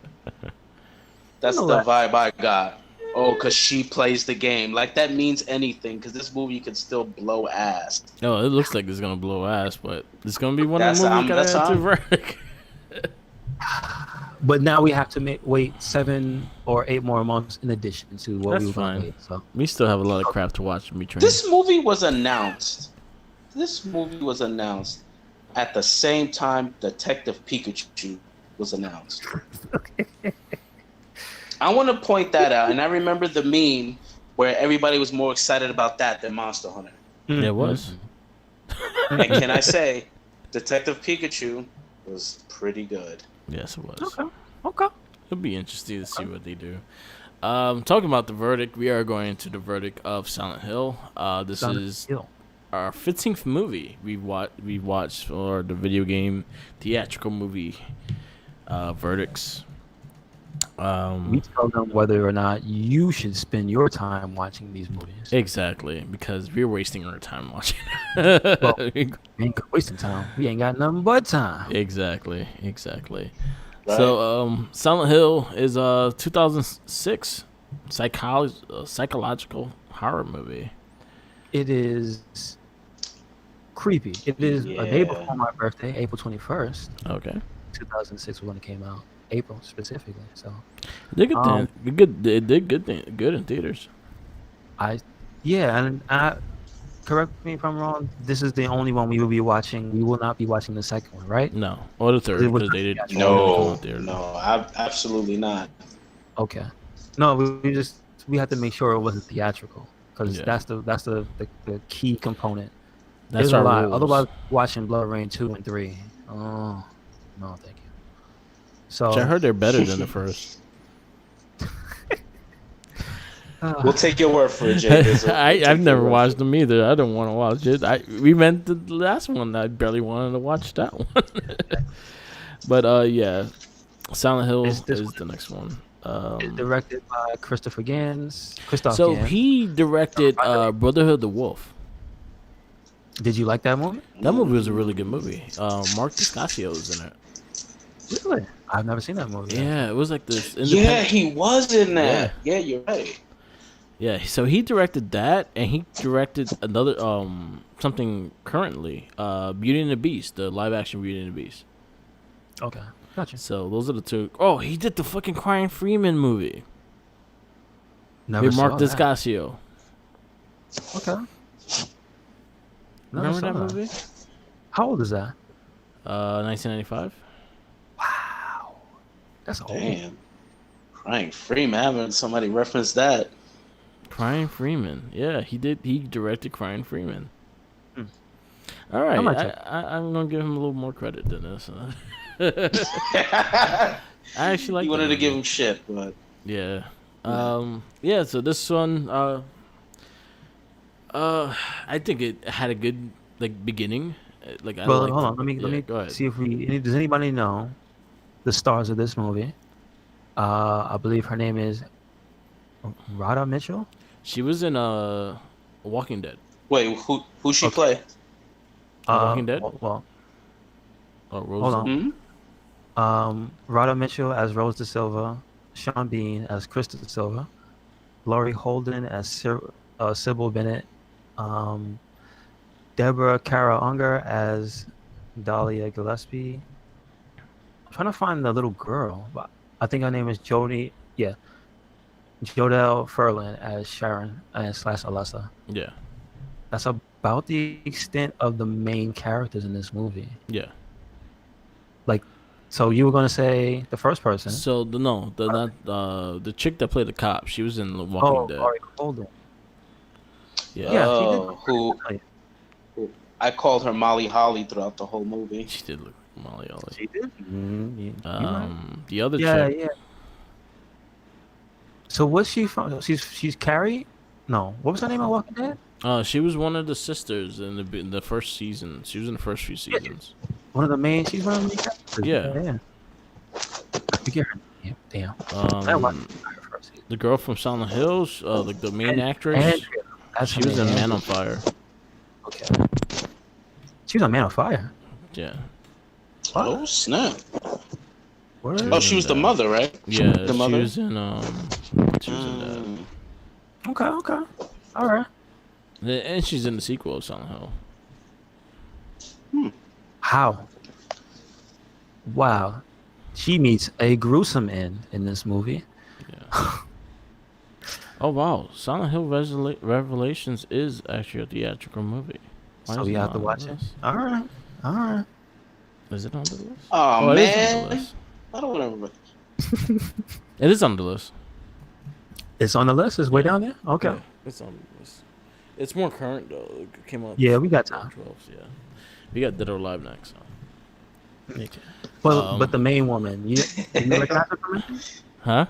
That's the vibe I got. Oh, because she plays the game. Like, that means anything, because this movie could still blow ass. No, it looks like it's gonna blow ass, but it's gonna be one of the That's movies gotta that's add to I'm, verdict. But now we have to wait 7 or 8 more months in addition to what That's we were going to fine. wait. So We still have a lot of crap to watch in between. This movie was announced. This movie was announced at the same time Detective Pikachu was announced. I want to point that out, and I remember the meme where everybody was more excited about that than Monster Hunter. Yeah, it was. And can I say, Detective Pikachu was pretty good. Yes, it was. Okay. It'll be interesting to see what they do. Talking about the verdict, we are going to the verdict of Silent Hill. This is our 15th movie we've watched for the video game theatrical movie verdicts. We tell them whether or not you should spend your time watching these movies. Exactly, because we're wasting our time watching. Well, we ain't wasting time. We ain't got nothing but time. Exactly. Right. So, Silent Hill is a 2006 psychological horror movie. It is creepy. It is a day before my birthday, April 21st. Okay. 2006 was when it came out. April specifically. So They did good in theaters. correct me if I'm wrong. This is the only one we will be watching. We will not be watching the second one, right? No, or the third because they did. No, absolutely not. Okay. No, we had to make sure it wasn't theatrical because that's the key component. That's There's our a lot. rules. Otherwise, watching Blood Rain 2 and 3. Oh, no, thank you. So Which I heard they're better than the first. We'll take your word for it, Jay. I've never watched them either. I don't want to watch it. We meant the last one. I barely wanted to watch that one. But yeah, Silent Hill is the next one. It's directed by Christopher Gans. So he directed Brotherhood of the Wolf. Did you like that movie? That movie was a really good movie. Mark Discasio is in it. Really? I've never seen that movie. Yeah, it was like this. Yeah, he was in that. Yeah, you're right. Yeah, so he directed that, and he directed another something currently, Beauty and the Beast, the live action Beauty and the Beast. Okay, gotcha. So those are the two. Oh, he did the fucking Crying Freeman movie. Never with Mark saw Discasio. Okay. Remember that movie? How old is that? 1995. Wow, that's old. Damn. Crying Freeman, having somebody reference that. Crying Freeman. Yeah, he did. He directed Crying Freeman. All right, I'm gonna give him a little more credit than this. I actually like. You wanted to give him shit, but yeah, yeah. So this one, I think it had a good beginning. Hold on. Let me go ahead. see if does anybody know the stars of this movie? I believe her name is Radha Mitchell. She was in Walking Dead. Wait, who she play? Walking Dead. Well, Rose. hold on. Mm-hmm. Radha Mitchell as Rose Da Silva, Sean Bean as Krista Da Silva, Laurie Holden as Sybil Bennett, Deborah Kara Unger as Dahlia Gillespie. I'm trying to find the little girl, but I think her name is Jodie. Yeah, Jodelle Ferlin as Sharon and / Alyssa. Yeah. That's about the extent of the main characters in this movie. Yeah. So you were gonna say the first person? So the chick that played the cop. She was in The Walking Dead. Laurie Holden. Yeah. Who I called her Molly Holly throughout the whole movie. She did look like Molly Holly. She did. The other chick. Yeah. So what's she from? She's Carrie. No, what was her name on Walking Dead? She was one of the sisters in the first season. She was in the first few Yeah, seasons. one of the main. She's one of the main characters. Yeah. Yeah. I forget her name. Damn. I watched Um, her first season. the girl from Silent Hills, like the main actress, Andrea. That's her she was name. in Man Andrea. on Fire. Okay. She was on Man on Fire. Yeah. What? Oh snap! Word? Oh, she was the mother, right? Yeah, The mother. she was in she was in that. Mm. Okay. Okay. All right. And she's in the sequel of Silent Hill. How? Wow. She meets a gruesome end in this movie. Yeah. Oh wow, Silent Hill Revelations is actually a theatrical movie. Why So is you it have not to on watch the it. list? All right. All right. Is it on the list? Oh, it is on the man, list. I don't remember. It is on the list. It's on the list. It's way Yeah. down there. Okay. Yeah, it's on the list. It's more current though. It came out. Yeah, we got time. 12. Yeah, we got Dead or Alive next. So. Okay. Um, But the main woman, you recognize her from anything? Huh?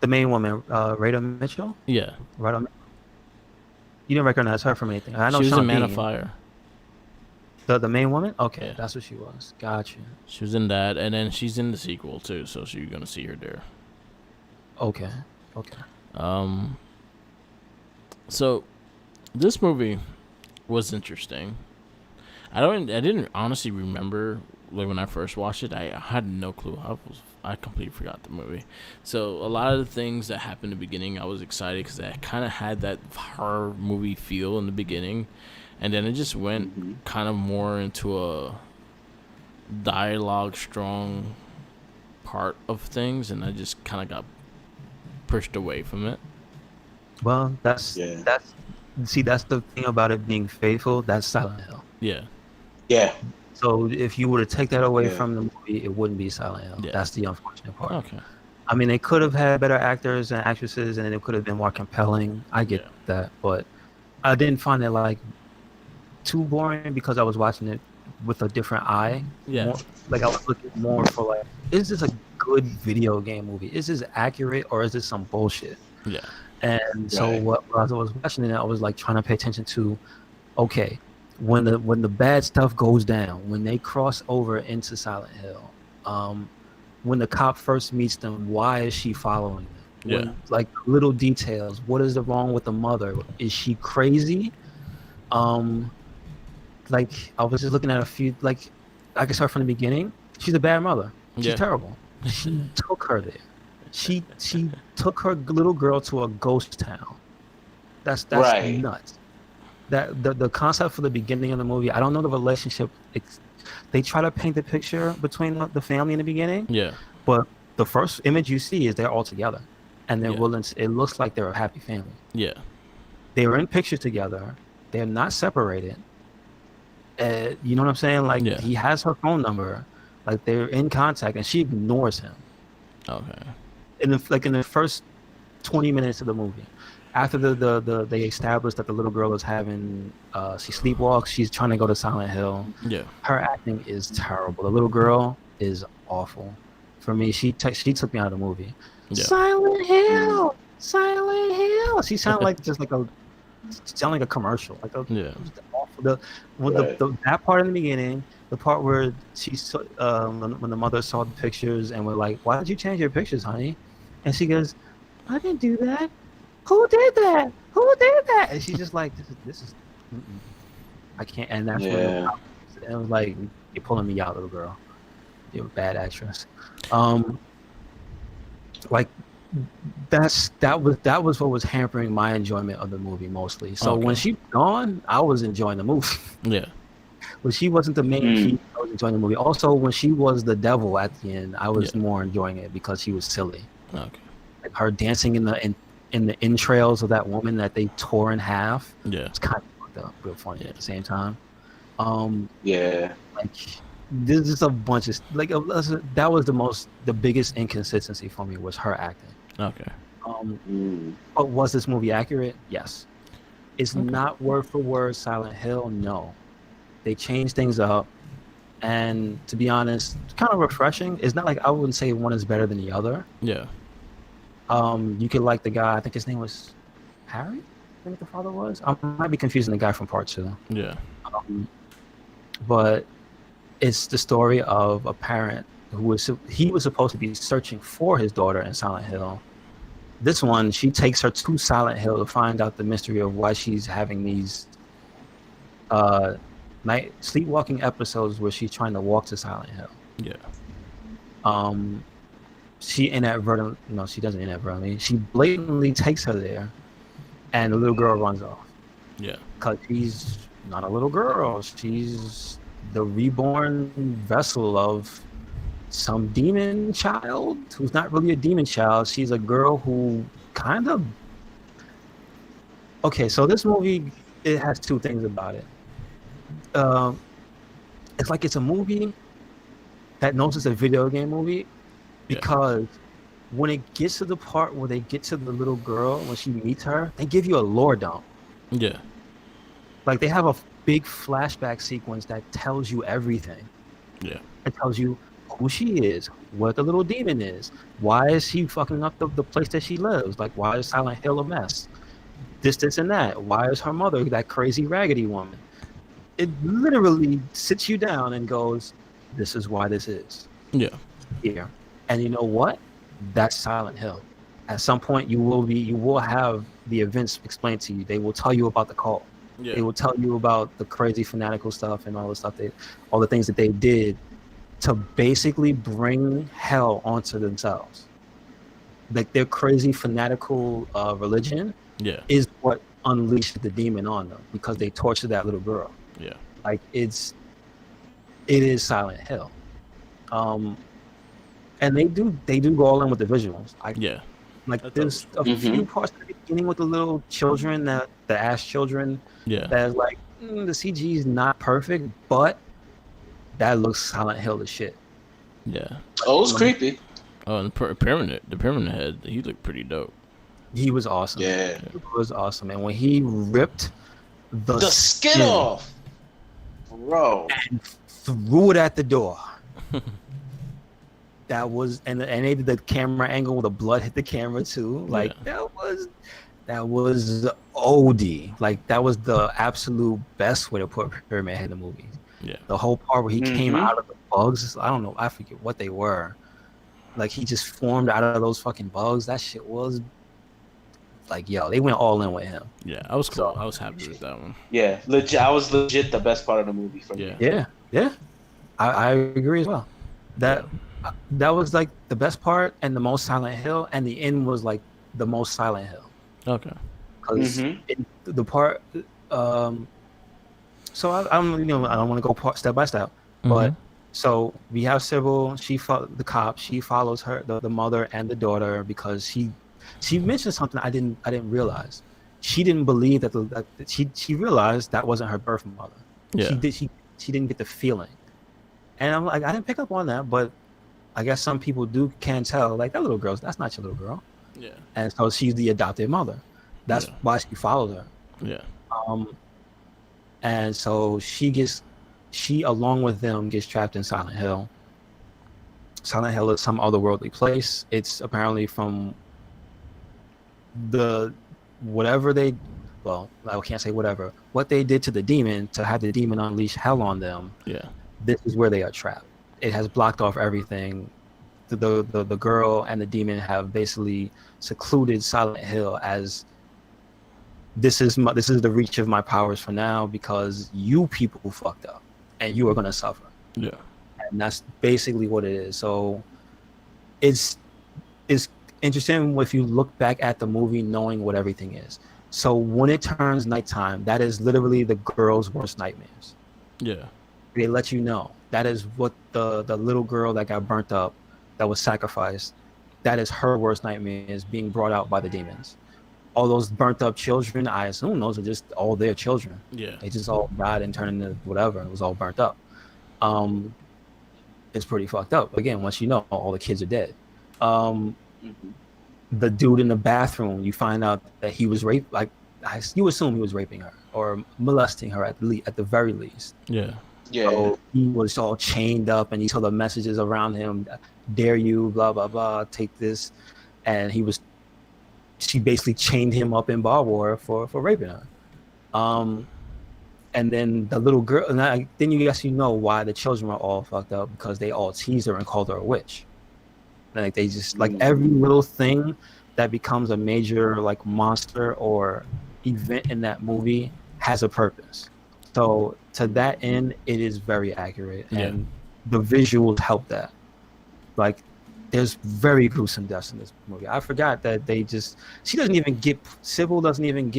The main woman, Rada Mitchell. Yeah. Rada. You didn't recognize her from anything. I know She was Sean in Man of Bean. Fire. The main woman. Okay, Yeah. that's what she was. Gotcha. She was in that, and then she's in the sequel too. So you're gonna see her there. Okay. Okay. So this movie was interesting. I didn't honestly remember like when I first watched it. I had no clue. I completely forgot the movie. So a lot of the things that happened in the beginning, I was excited because I kind of had that horror movie feel in the beginning, and then it just went kind of more into a dialogue strong part of things, and I just kind of got pushed away from it. Well, that's Yeah. that's the thing about it being faithful. That's Silent Hill. Yeah. Yeah. So if you were to take that away Yeah. from the movie, it wouldn't be Silent Hill. Yeah. That's the unfortunate part. Okay. I mean, they could have had better actors and actresses, and it could have been more compelling. I get Yeah. that, but I didn't find it like too boring because I was watching it with a different eye. Yeah. More, like I was looking more for like, is this a good video game movie? Is this accurate or is this some bullshit? Yeah. And so Right. as I was watching it, I was like trying to pay attention to, okay, when the bad stuff goes down, when they cross over into Silent Hill, when the cop first meets them, why is she following them? Yeah. When, like little details. What is wrong with the mother? Is she crazy? Like I was just looking at a few. Like I can start from the beginning. She's a bad mother. She's Yeah. terrible. She took her there. She took her little girl to a ghost town. That's Right. nuts. That the concept for the beginning of the movie. I don't know the relationship. They try to paint the picture between the family in the beginning, Yeah. but the first image you see is they're all together, and they're Yeah. willing. It looks like they're a happy family. Yeah. They were in pictures together. They're not separated. You know what I'm saying? Like Yeah. he has her phone number. Like they're in contact, and she ignores him. Okay. In the first 20 minutes of the movie, after they establish that the little girl is having she sleepwalks, she's trying to go to Silent Hill. Yeah. Her acting is terrible. The little girl is awful. For me, she took me out of the movie. Yeah. Silent Hill, Silent Hill. She sounded like just like a commercial. Like a Yeah. that part in the beginning, the part where she saw, when the mother saw the pictures and were like, "Why did you change your pictures, honey?" And she goes, "I didn't do that. Who did that? Who did that?" And she's just like, "This is, I can't." And that's Yeah. when it was like, "You're pulling me out, little girl. You're a bad actress." Like that was what was hampering my enjoyment of the movie mostly. So Okay. when she was gone, I was enjoying the movie. Yeah. When she wasn't the main key, I was enjoying the movie. Also, when she was the devil at the end, I was Yeah. more enjoying it because she was silly. Okay. Like her dancing in the entrails of that woman that they tore in half. Yeah. It's kind of fucked up, real funny Yeah. at the same time. Yeah. Like there's just a bunch of like that was the biggest inconsistency for me was her acting. Okay. But was this movie accurate? Yes. It's Okay. not word for word Silent Hill. No, they changed things up, and to be honest, it's kind of refreshing. It's not like I wouldn't say one is better than the other. Yeah. You could like the guy. I think his name was Harry. think the father was. I might be confusing the guy from part 2. Yeah. But it's the story of a parent who was supposed to be searching for his daughter in Silent Hill. This one, she takes her to Silent Hill to find out the mystery of why she's having these night sleepwalking episodes where she's trying to walk to Silent Hill. Yeah. She doesn't inadvertently. She blatantly takes her there, and the little girl runs off. Yeah. Because she's not a little girl. She's the reborn vessel of some demon child who's not really a demon child. She's a girl who kind of... Okay, so this movie, it has two things about it. It's like it's a movie that knows it's a video game movie, because when it gets to the part where they get to the little girl, when she meets her, they give you a lore dump. Yeah. Like, they have a big flashback sequence that tells you everything. Yeah. It tells you who she is, what the little demon is, why is she fucking up the place that she lives, like, why is Silent Hill a mess, this and that, why is her mother that crazy raggedy woman. It literally sits you down and goes, this is why this is here. And you know what? That's Silent Hill. At some point, you will have the events explained to you. They will tell you about the cult. Yeah. They will tell you about the crazy fanatical stuff and all the stuff all the things that they did to basically bring hell onto themselves. Like, their crazy fanatical religion is what unleashed the demon on them, because they tortured that little girl. Yeah. Like, it is Silent Hill. And they do go all in with the visuals. Like, there's a few parts at the beginning with the little children, the Ash children. Yeah. That's like, the CG is not perfect, but that looks Silent Hill as shit. Yeah. Oh, it was creepy. Oh, and the pyramid head, he looked pretty dope. He was awesome. Yeah. He was awesome. And when he ripped the skin off, bro, and threw it at the door. That was, and they did the camera angle where the blood hit the camera too. Like, that was OD. Like, that was the absolute best way to put Pyramid Head in the movie. Yeah. The whole part where he came out of the bugs, I don't know, I forget what they were. Like, he just formed out of those fucking bugs. That shit was like, yo, they went all in with him. Yeah, I was cool. I was happy with that one. Yeah, legit. I was legit the best part of the movie for me. Yeah. I agree as well. That was like the best part and the most Silent Hill, and the end was like the most Silent Hill. Okay. Because the part, so I don't want to go step by step, but so we have Sybil. The cop. She follows her, the mother and the daughter, because she mentioned something I didn't realize. She didn't believe that she realized that wasn't her birth mother. Yeah. She didn't get the feeling, and I'm like, I didn't pick up on that, but I guess some people can tell, like, that little girl, that's not your little girl. Yeah. And so she's the adopted mother. That's why she followed her. Yeah. And so she along with them gets trapped in Silent Hill. Silent Hill is some otherworldly place. It's apparently from I can't say whatever. What they did to the demon to have the demon unleash hell on them. Yeah. This is where they are trapped. It has blocked off everything. The girl and the demon have basically secluded Silent Hill as this is the reach of my powers for now, because you people fucked up and you are gonna suffer. Yeah. And that's basically what it is. So it's interesting if you look back at the movie knowing what everything is. So when it turns nighttime, that is literally the girl's worst nightmares. Yeah. They let you know. That is what the little girl that got burnt up, that was sacrificed, that is her worst nightmare, is being brought out by the demons. All those burnt up children, I assume those are just all their children. Yeah. They just all died and turned into whatever. It was all burnt up. It's pretty fucked up. Again, once you know all the kids are dead. The dude in the bathroom, you find out that he was raped. Like, you assume he was raping her or molesting her at the very least. Yeah. Yeah. So he was all chained up, and he saw the messages around him, dare you, blah, blah, blah, take this. And he was she basically chained him up in barbed wire for raping her. And then the little girl, and then you guess why the children were all fucked up, because they all teased her and called her a witch. Like they just like every little thing that becomes a major like monster or event in that movie has a purpose. So to that end, it is very accurate, and the visuals help that. Like there's very gruesome deaths in this movie. I forgot that she doesn't even get, Sybil doesn't even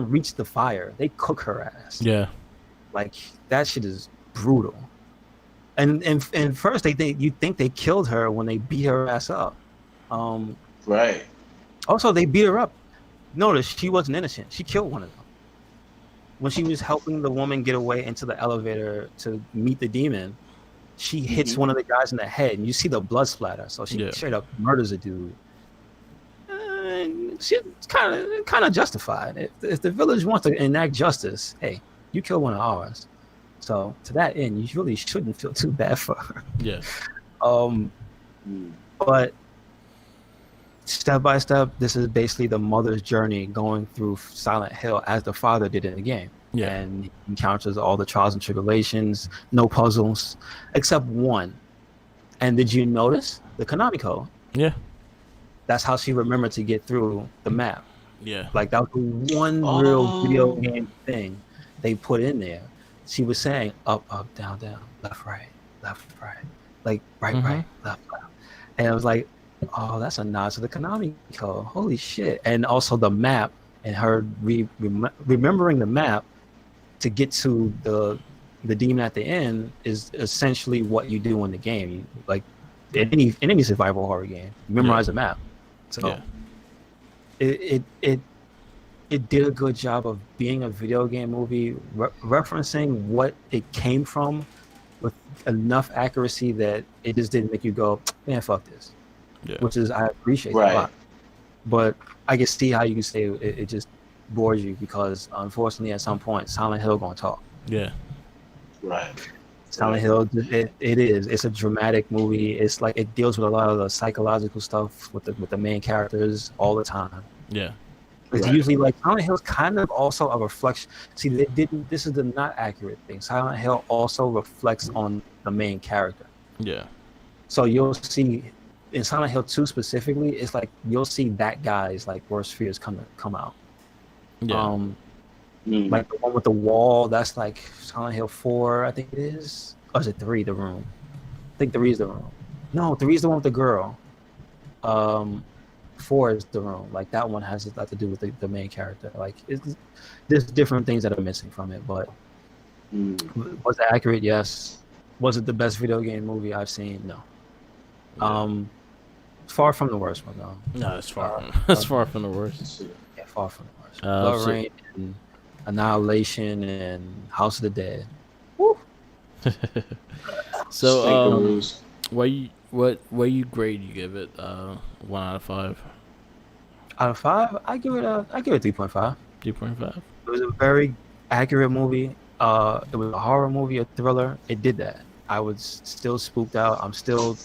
reach the fire. They cook her ass. Yeah. Like that shit is brutal. And first you think they killed her when they beat her ass up. Right. Also, they beat her up. Notice she wasn't innocent. She killed one of them. When she was helping the woman get away into the elevator to meet the demon, she hits one of the guys in the head, and you see the blood splatter. So she straight up murders a dude. It's kind of justified. If the village wants to enact justice, hey, you killed one of ours. So to that end, you really shouldn't feel too bad for her. Yeah. But step by step, this is basically the mother's journey going through Silent Hill as the father did in the game. Yeah. And he encounters all the trials and tribulations, no puzzles, except one. And did you notice the Konami code? Yeah. That's how she remembered to get through the map. Yeah. Like that was the one real video game thing they put in there. She was saying up, up, down, down, left, right, like right, right, left, left. And I was like, oh, that's a nod to the Konami code. Holy shit. And also the map, and her remembering the map to get to the demon at the end is essentially what you do in the game. You, like in any survival horror game, you memorize the map. So it did a good job of being a video game movie, referencing what it came from with enough accuracy that it just didn't make you go, man, fuck this. Yeah. Which is, I appreciate a lot. But I can see how you can say it just bores you, because unfortunately at some point Silent Hill gonna talk. Yeah. Right. Silent Hill, it's a dramatic movie. It's like it deals with a lot of the psychological stuff with the main characters all the time. Yeah. It's usually like Silent Hill's kind of also a reflection. See, this is the not accurate thing. Silent Hill also reflects on the main character. Yeah. So you'll see in Silent Hill 2 specifically, it's like you'll see that guy's like worst fears come out. Yeah. Like the one with the wall, that's like Silent Hill 4, I think it is. Or is it 3, the room? I think 3 is the room. No, 3 is the one with the girl. 4 is the room. Like that one has a lot to do with the main character. Like there's different things that are missing from it, but was it accurate? Yes. Was it the best video game movie I've seen? No. Yeah. Far from the worst one though. No, it's far from the worst. Yeah, far from the worst. Blood Rain and Annihilation and House of the Dead. Woo. So what you grade you give it? 1 out of 5. Out of 5, I give it 3.5. 3.5. It was a very accurate movie. It was a horror movie, a thriller. It did that. I was still spooked out. I'm still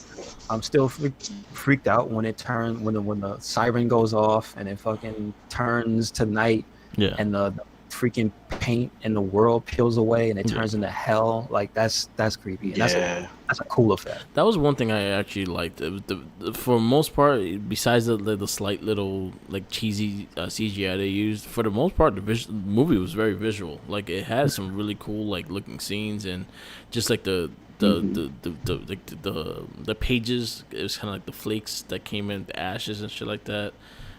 freaked out when it turned when the siren goes off and it fucking turns to night. Yeah. And the freaking paint in the world peels away and it turns into hell. Like that's creepy. And that's a cool effect. That was one thing I actually liked. It was for the most part, besides the slight little like cheesy CGI they used, for the most part the movie was very visual. Like it had some really cool like looking scenes, and just like the pages, it was kind of like the flakes that came in, the ashes and shit like that.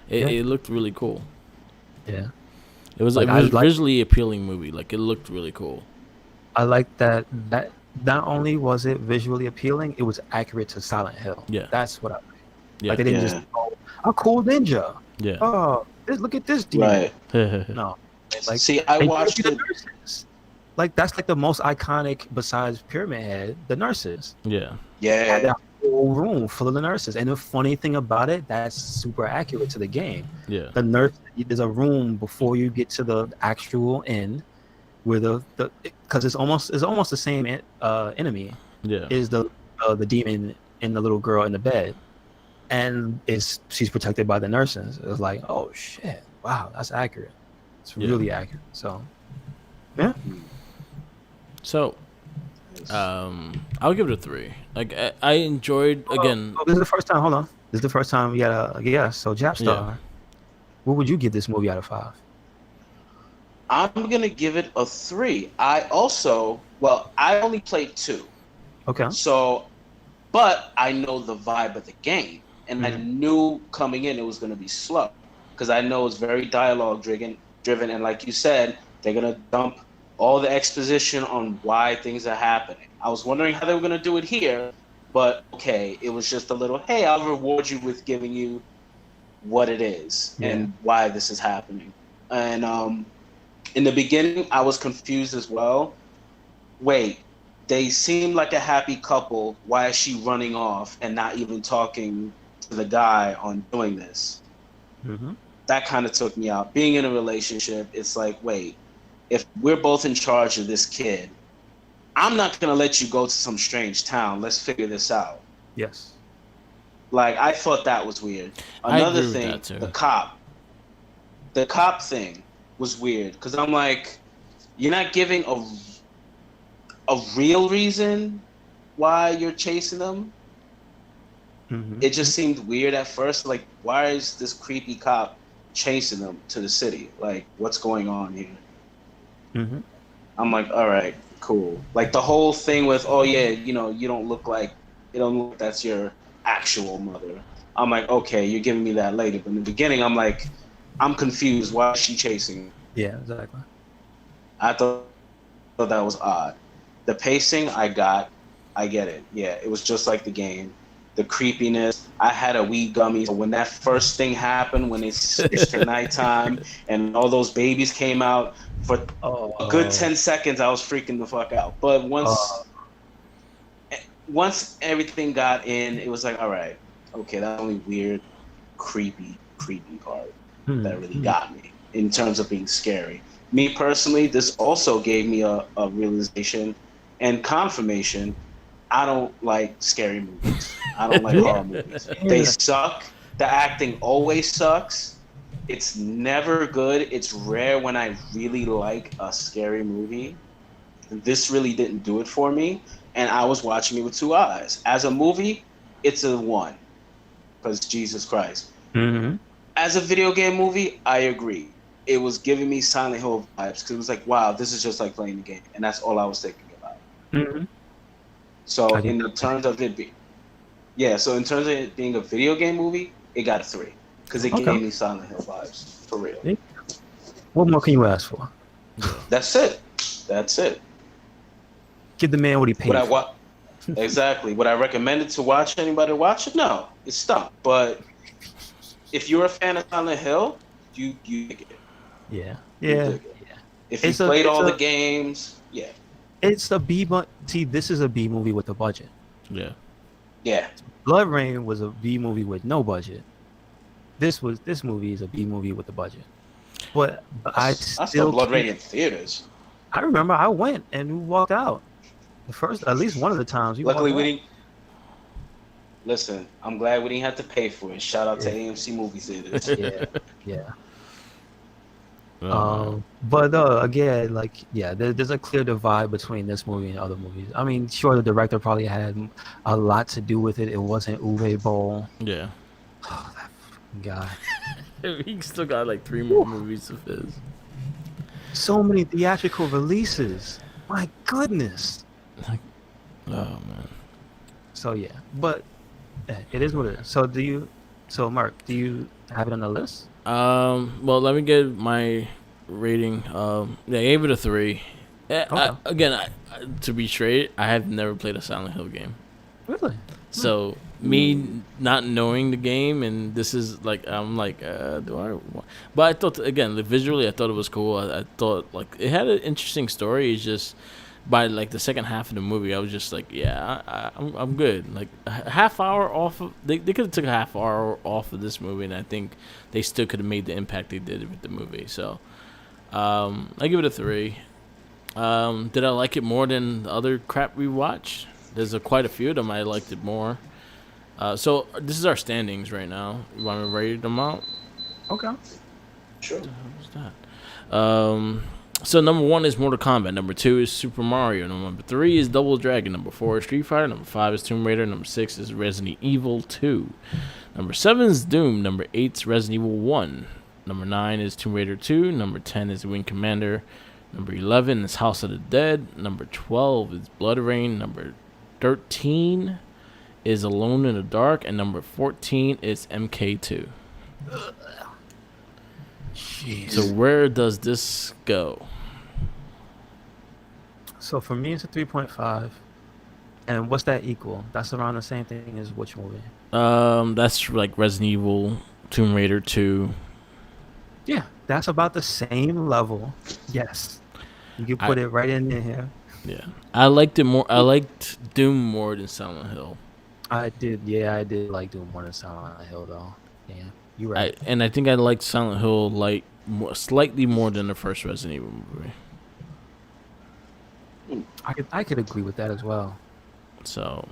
It looked really cool. Yeah. It was like a visually appealing movie. Like it looked really cool. I like that not only was it visually appealing, it was accurate to Silent Hill. Yeah. That's what I like. Yeah. Like they didn't just a cool ninja. Yeah. Oh, look at this dude. Right. No. Like see, I watched the nurses. Like that's like the most iconic besides Pyramid Head, the nurses. Yeah. Yeah. That whole room full of the nurses. And the funny thing about it, that's super accurate to the game. Yeah. The nurse, there's a room before you get to the actual end where because it's almost the same enemy. Yeah. Is the demon and the little girl in the bed. and she's protected by the nurses. It's like, oh shit, wow, that's accurate. It's Yeah. really accurate. So yeah. So, I'll give it a 3. Like I enjoyed again. This is the first time. Hold on, this is the first time we got a guess. So Japstar, Yeah. what would you give this movie out of 5? I'm gonna give it a 3. I only played 2, Okay. so but I know the vibe of the game, and I knew coming in it was gonna be slow because I know it's very dialogue driven, and like you said, they're gonna dump all the exposition on why things are happening. I was wondering how they were gonna do it here, but okay, it was just a little, hey, I'll reward you with giving you what it is and why this is happening. And in the beginning, I was confused as well. Wait, they seem like a happy couple. Why is she running off and not even talking to the guy on doing this? Mm-hmm. That kind of took me out. Being in a relationship, it's like, wait, if we're both in charge of this kid, I'm not going to let you go to some strange town. Let's figure this out. Yes. Like, I thought that was weird. I Another agree with thing, that too. the cop thing was weird because I'm like, you're not giving a real reason why you're chasing them. Mm-hmm. It just seemed weird at first. Like, why is this creepy cop chasing them to the city? Like, what's going on here? Mm-hmm. I'm like, all right, cool. Like the whole thing with, oh yeah, you don't look like that's your actual mother. I'm like, okay, you're giving me that later. But in the beginning, I'm like, I'm confused. Why is she chasing? Yeah, exactly. I thought that was odd. The pacing, I get it. Yeah, it was just like the game. The creepiness. I had a weed gummy. So when that first thing happened, when it switched to nighttime and all those babies came out, for a good 10 seconds, I was freaking the fuck out. But once everything got in, it was like, all right, okay, that's only weird, creepy part that really got me in terms of being scary. Me personally, this also gave me a realization and confirmation. I don't like scary movies. I don't like horror movies. They suck. The acting always sucks. It's never good. It's rare when I really like a scary movie. This really didn't do it for me, and I was watching it with 2 eyes. As a movie, it's a 1, because Jesus Christ. Mm-hmm. As a video game movie, I agree. It was giving me Silent Hill vibes, because it was like, wow, this is just like playing the game, and that's all I was thinking about. Mm-hmm. So in terms of it being a video game movie, it got a 3 because it gave me Silent Hill vibes for real. What more can you ask for? That's it. Give the man what he paid for. Exactly. Would I recommend it to watch anybody watch it? No, it's stunk. But if you're a fan of Silent Hill, you dig it. Yeah. If you played all the games, yeah. It's a B, but see, this is a B movie with a budget. Yeah. Blood Rain was a B movie with no budget. This movie is a B movie with a budget. But I still Blood Rain in theaters. I remember I went and we walked out. At least one of the times. Luckily, we didn't. Listen, I'm glad we didn't have to pay for it. Shout out to AMC movie theaters. Yeah. But again, there's a clear divide between this movie and other movies. I mean, sure, the director probably had a lot to do with it. It wasn't Uwe Boll. Yeah. Oh, that fucking guy. He still got like 3 more movies of his. So many theatrical releases. My goodness. Oh man. So yeah, but it is what it is. So Mark, do you have it on the list? Well, let me get my rating. I gave it a 3. Okay. To be straight, I have never played a Silent Hill game. Really? So me not knowing the game, and this is like, I'm like, do I want? But I thought, again, visually, I thought it was cool. I thought like it had an interesting story. It's just by like the second half of the movie, I was just like, yeah, I'm good. Like a half hour off of, they could have took a half hour off of this movie, and I think they still could have made the impact they did with the movie. So I give it a 3. Did I like it more than the other crap we watched? There's quite a few of them I liked it more. So this is our standings right now. You want me to rate them out? Okay. Sure. What's that? So number 1 is Mortal Kombat. Number 2 is Super Mario. Number 3 is Double Dragon. Number 4 is Street Fighter. Number 5 is Tomb Raider. Number 6 is Resident Evil 2. Number 7 is Doom. Number 8 is Resident Evil 1. Number 9 is Tomb Raider 2. Number 10 is Wing Commander. Number 11 is House of the Dead. Number 12 is Blood Rain. Number 13 is Alone in the Dark. And number 14 is MK2. Jeez. So where does this go? So for me, it's a 3.5. And what's that equal? That's around the same thing as which movie? That's like Resident Evil, Tomb Raider 2. Yeah, that's about the same level. Yes. You can put it right in here. Yeah. I liked it more. I liked Doom more than Silent Hill. I did like doing more than Silent Hill, though. Yeah, you're right. I think I liked Silent Hill slightly more than the first Resident Evil movie. I could agree with that as well. So,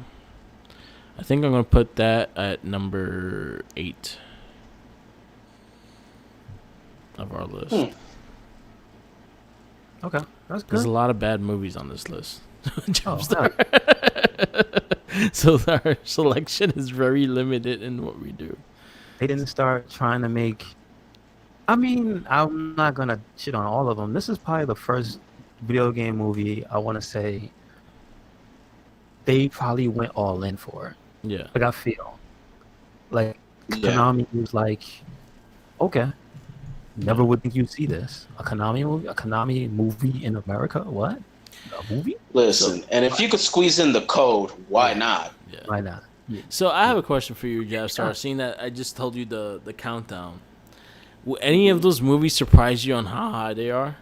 I think I'm gonna put that at number 8 of our list. Okay, that's good. There's a lot of bad movies on this list. Oh, So our selection is very limited in what we do. they didn't start trying to make. I mean, I'm not gonna shit on all of them. This is probably the first video game movie I want to say they probably went all in for it. Yeah. Like I feel like Yeah. Konami was like, okay, never would think you'd see this. A Konami movie in America? What? A movie? Listen, and if you could squeeze in the code, why not? Yeah. Why not? Yeah. So I have a question for you, Jeff. Star. Seeing that I just told you the countdown, will any of those movies surprise you on how high they are?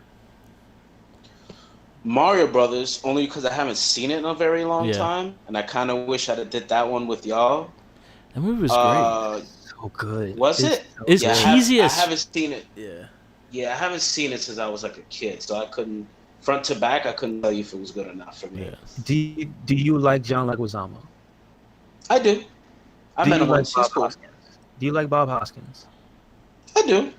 Mario Brothers, only because I haven't seen it in a very long Yeah. time, and I kind of wish I'd have did that one with y'all. That movie was great. So good. Was it? so It's good. cheesy I as- haven't seen it. Yeah. Yeah, I haven't seen it since I was like a kid, so I couldn't front to back. I couldn't tell you if it was good or not for me. Yeah. Do you like John Leguizamo? I do. I Do met you him like once. Bob He's cool. Hoskins? Do you like Bob Hoskins? I do.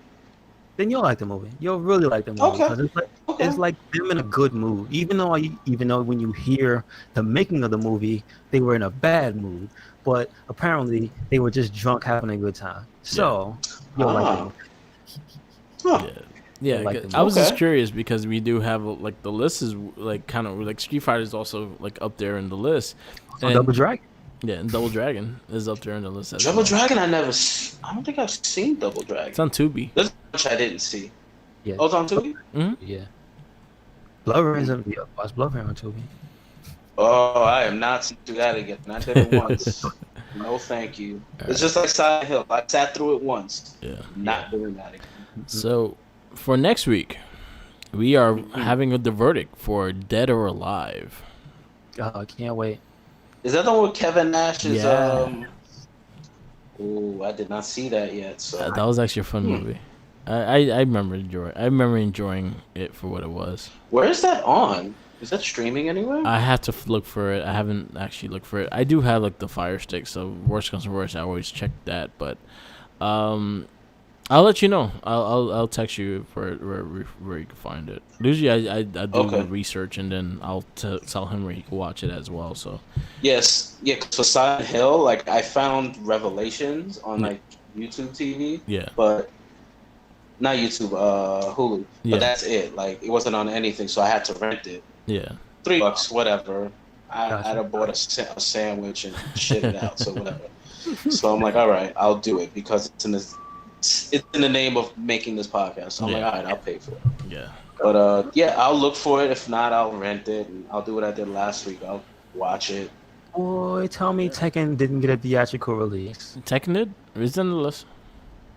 Then you'll like the movie. You'll really like the movie. Okay. 'Cause It's like, Okay. it's like them in a good mood. Even though when you hear the making of the movie, they were in a bad mood. But apparently they were just drunk having a good time. So you'll like the movie. Huh. Yeah. Like 'cause them. I was just Okay. curious because we do have like the list is like kind of like Street Fighter is also like up there in the list. So Double Dragon. Yeah, and Double Dragon is up there in the list as Double well. Dragon, I don't think I've seen Double Dragon. It's on Tubi. There's much I didn't see. Yeah. Oh, it's on Tubi? Yeah. Blood Rain's on watch Blood Rain on Tubi. Oh, I am not do that again. I did it once. No, thank you. It's just like Silent Hill. I sat through it once. Yeah. Not doing that again. So for next week, we are having the verdict for Dead or Alive. Oh, I can't wait. Is that the one with Kevin Nash? Is Yeah. Ooh, I did not see that yet. So That was actually a fun movie. I remember enjoying it for what it was. where is that on? Is that streaming anywhere? I have to look for it. I haven't actually looked for it. I do have like the Fire Stick, so worst comes to worst, I always check that. But I'll let you know. I'll text you for where you can find it. Usually I do Okay. research and then I'll tell him where he can watch it as well. So Yes. Yeah. So Silent Hill, like I found Revelations on like YouTube TV, yeah, but not YouTube. Hulu. Yeah. But that's it. Like it wasn't on anything, so I had to rent it. yeah, $3, whatever. I'd Gotcha. have bought a sandwich and shit it out, so whatever. So I'm like, all right, I'll do it because it's in the name of making this podcast. So I'm like, Yeah. all right, I'll pay for it. yeah. But yeah, I'll look for it. If not, I'll rent it and I'll do what I did last week. I'll watch it. Boy, tell me Tekken didn't get a theatrical release. Tekken it is on the list.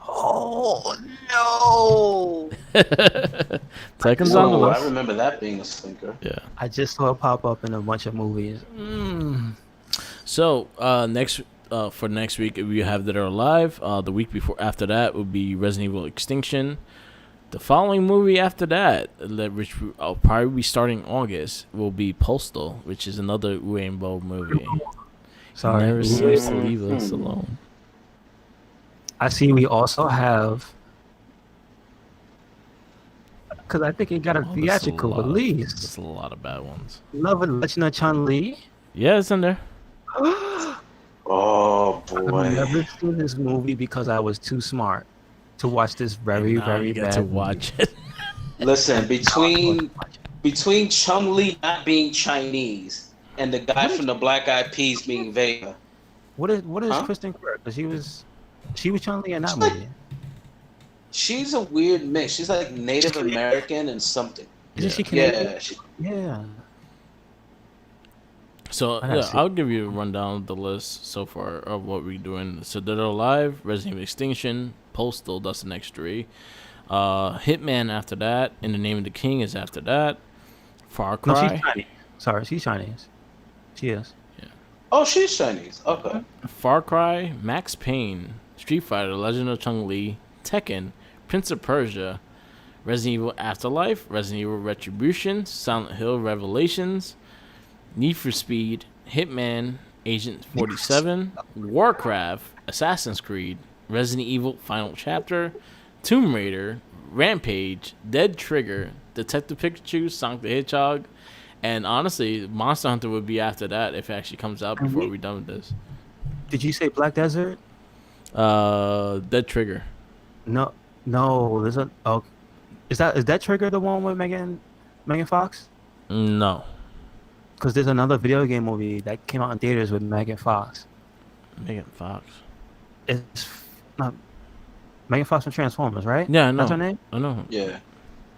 Oh no! Tekken's on the Oh, I list. remember that being a stinker. Yeah. I just saw it pop up in a bunch of movies. So for next week we have Dead or Alive. The week after that will be Resident Evil Extinction. The following movie after that, which I'll probably be starting August, will be Postal, which is another Uwe Boll movie. Sorry. Never seems to Mhm. leave us alone. I see we also have, because I think it got a Oh, theatrical release. there's a lot of bad ones. Love and Legend of Chun-Li. Yeah, it's in there. I've Oh boy. never seen this movie because I was too smart to watch this And very, now very you get to bad movie. watch it. Listen, Watch between Chung Li not being Chinese and the guy What is- from the Black Eyed Peas being Vega. What is Huh? Kristen Stewart? Because she was Chun-Li in that She's like- movie. She's a weird mix. She's like Native American and something. Isn't she Canadian? Yeah. Yeah. So I gotta yeah, see. I'll give you a rundown of the list so far of what we're doing. So Dead or Alive, Resident Evil Extinction, Postal, that's the next three. Hitman after that, In the Name of the King is after that. Far No, Cry. she's Chinese. Sorry, she's Chinese. She is. Oh, she's Chinese. Okay. Far Cry, Max Payne, Street Fighter, Legend of Chun-Li, Tekken, Prince of Persia, Resident Evil Afterlife, Resident Evil Retribution, Silent Hill Revelations, Need for Speed, Hitman, Agent 47, Warcraft, Assassin's Creed, Resident Evil Final Chapter, Tomb Raider, Rampage, Dead Trigger, Detective Pikachu, Sonic the Hedgehog, and honestly, Monster Hunter would be after that if it actually comes out before we're done with this. Did you say Black Desert? Dead Trigger. No, there's a. Oh, is that Trigger the one with Megan Fox? No. Because there's another video game movie that came out in theaters with Megan Fox. Megan Fox. It's not Megan Fox from Transformers, right? Yeah, I know. That's her name. I know. Yeah.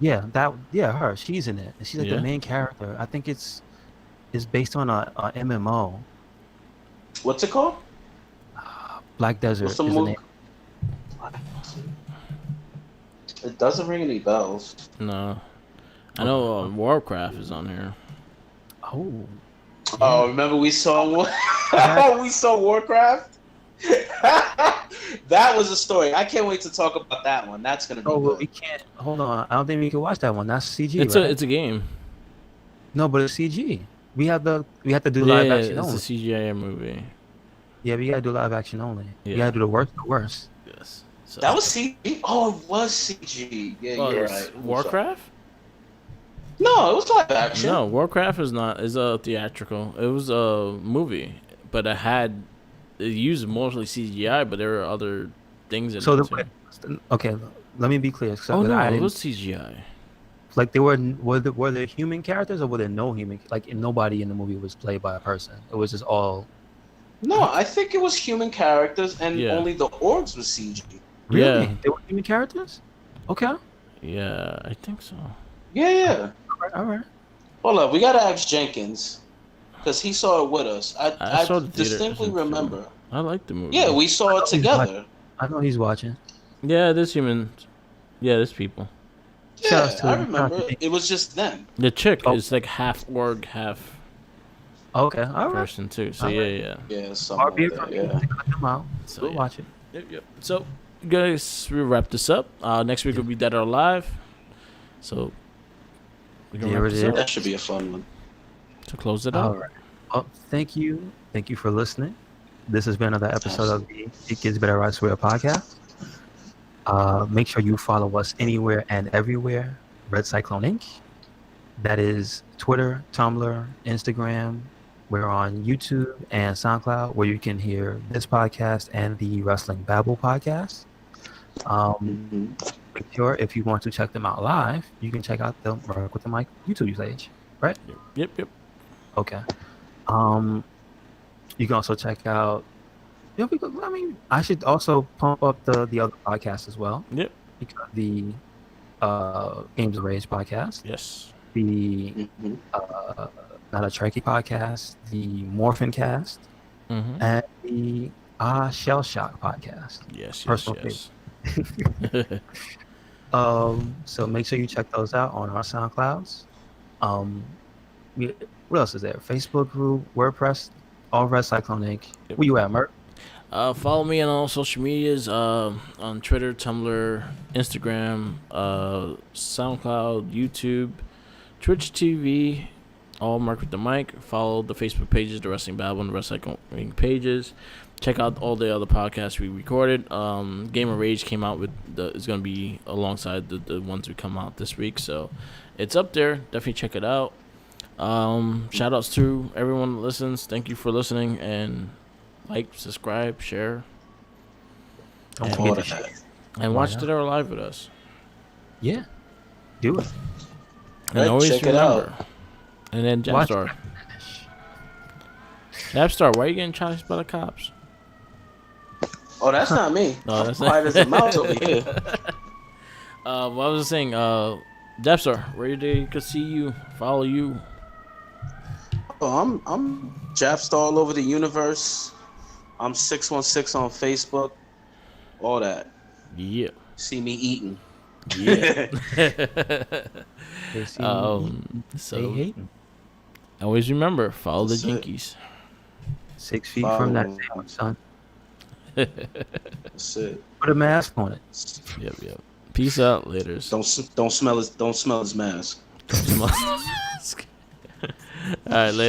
Yeah, her. She's in it. And she's like Yeah? the main character. I think it's based on a MMO. What's it called? Black Desert What's is the the movie? name. It doesn't ring any bells. No. I know Warcraft is on here. Oh, Oh, remember we saw one? We saw Warcraft? That was a story. I can't wait to talk about that one. That's gonna be oh, well, good. we can't. Hold on. I don't think we can watch that one. That's CG. It's right? a game. No, but it's CG. We have to do Yeah, live action it's only. a CGI movie. Yeah, we gotta do live action only. Yeah. We gotta do the worst. Yes. So, That was CG. Oh, it was CG. Yeah, oh, you're it's right. I'm Warcraft? sorry. No, it was live action. No, Warcraft is not. Is a theatrical. It was a movie, but it used mostly CGI, but there were other things in So it too. okay, let me be clear. Oh no, I it didn't, was CGI. like were there human characters or were there no human? Like nobody in the movie was played by a person. It was just all. No, I think it was human characters, and Yeah. only the orcs were CG. Really? Yeah. They were human characters. Okay. Yeah, I think so. Yeah. All right. Hold up, we gotta ask Jenkins, because he saw it with us. I I saw the theater distinctly too. remember. I like the movie. Yeah, we saw it together. I know he's watching. Yeah, there's humans. Yeah, there's people. Shout Yeah, outs to I him. remember. It was just them. The chick Oh. is like half orc, half Okay. All right. person too. So Alright. yeah. Yeah, something RB like for that. me. Yeah. Check them out. So We'll yeah. watch it. Yep. So, guys, we wrap this up. Next week will be Dead or Alive. So, we can There wrap it this is. up That should be a fun one. to close it All out. right. Well, thank you. Thank you for listening. This has been another episode of the It Gets Better I Swear podcast. Make sure you follow us anywhere and everywhere. Red Cyclone Inc. That is Twitter, Tumblr, Instagram. We're on YouTube and SoundCloud, where you can hear this podcast and the Wrestling Babble podcast. Make sure if you want to check them out live, you can check out the Work with the Mic YouTube page, right? Yep. Okay. You can also check out. Yeah, I should also pump up the other podcasts as well. Yep. Because the Games of Rage podcast, Yes. the Not a Trekkie podcast, the Morphin Cast, Mm-hmm. and the Shell Shock podcast. Yes. Personal Yes. So make sure you check those out on our SoundClouds. What else is there? Facebook group, WordPress, all Red Cyclone Inc. Yep. Where you at, Mert? Follow me on all social medias. On Twitter, Tumblr, Instagram, SoundCloud, YouTube, Twitch TV, all Mark with the mic. Follow the Facebook pages, the Wrestling Babble and the Wrestling pages. Check out all the other podcasts we recorded. Game of Rage came out is going to be alongside the ones we come out this week, so it's up there. Definitely check it out. Shout outs to everyone that listens. Thank you for listening, and like, subscribe, share, Don't forget to share. and watch Dead or Alive with us. Yeah, do it. And always check it remember. out. And then Japstar. Japstar, why are you getting chased by the cops? Oh, that's not me. No, that's quiet as a mouse over here. What I was saying, Japstar, where they could see you, follow you. Oh, I'm Japstar all over the universe. I'm 616 on Facebook. All that. Yeah. See me eating. Yeah. They see So they hating. always remember, follow That's the it. Jinkies. 6 feet from that sandwich, son. That's it. Put a mask on it. Yep. Peace out, laters. Don't smell his mask. All right, later.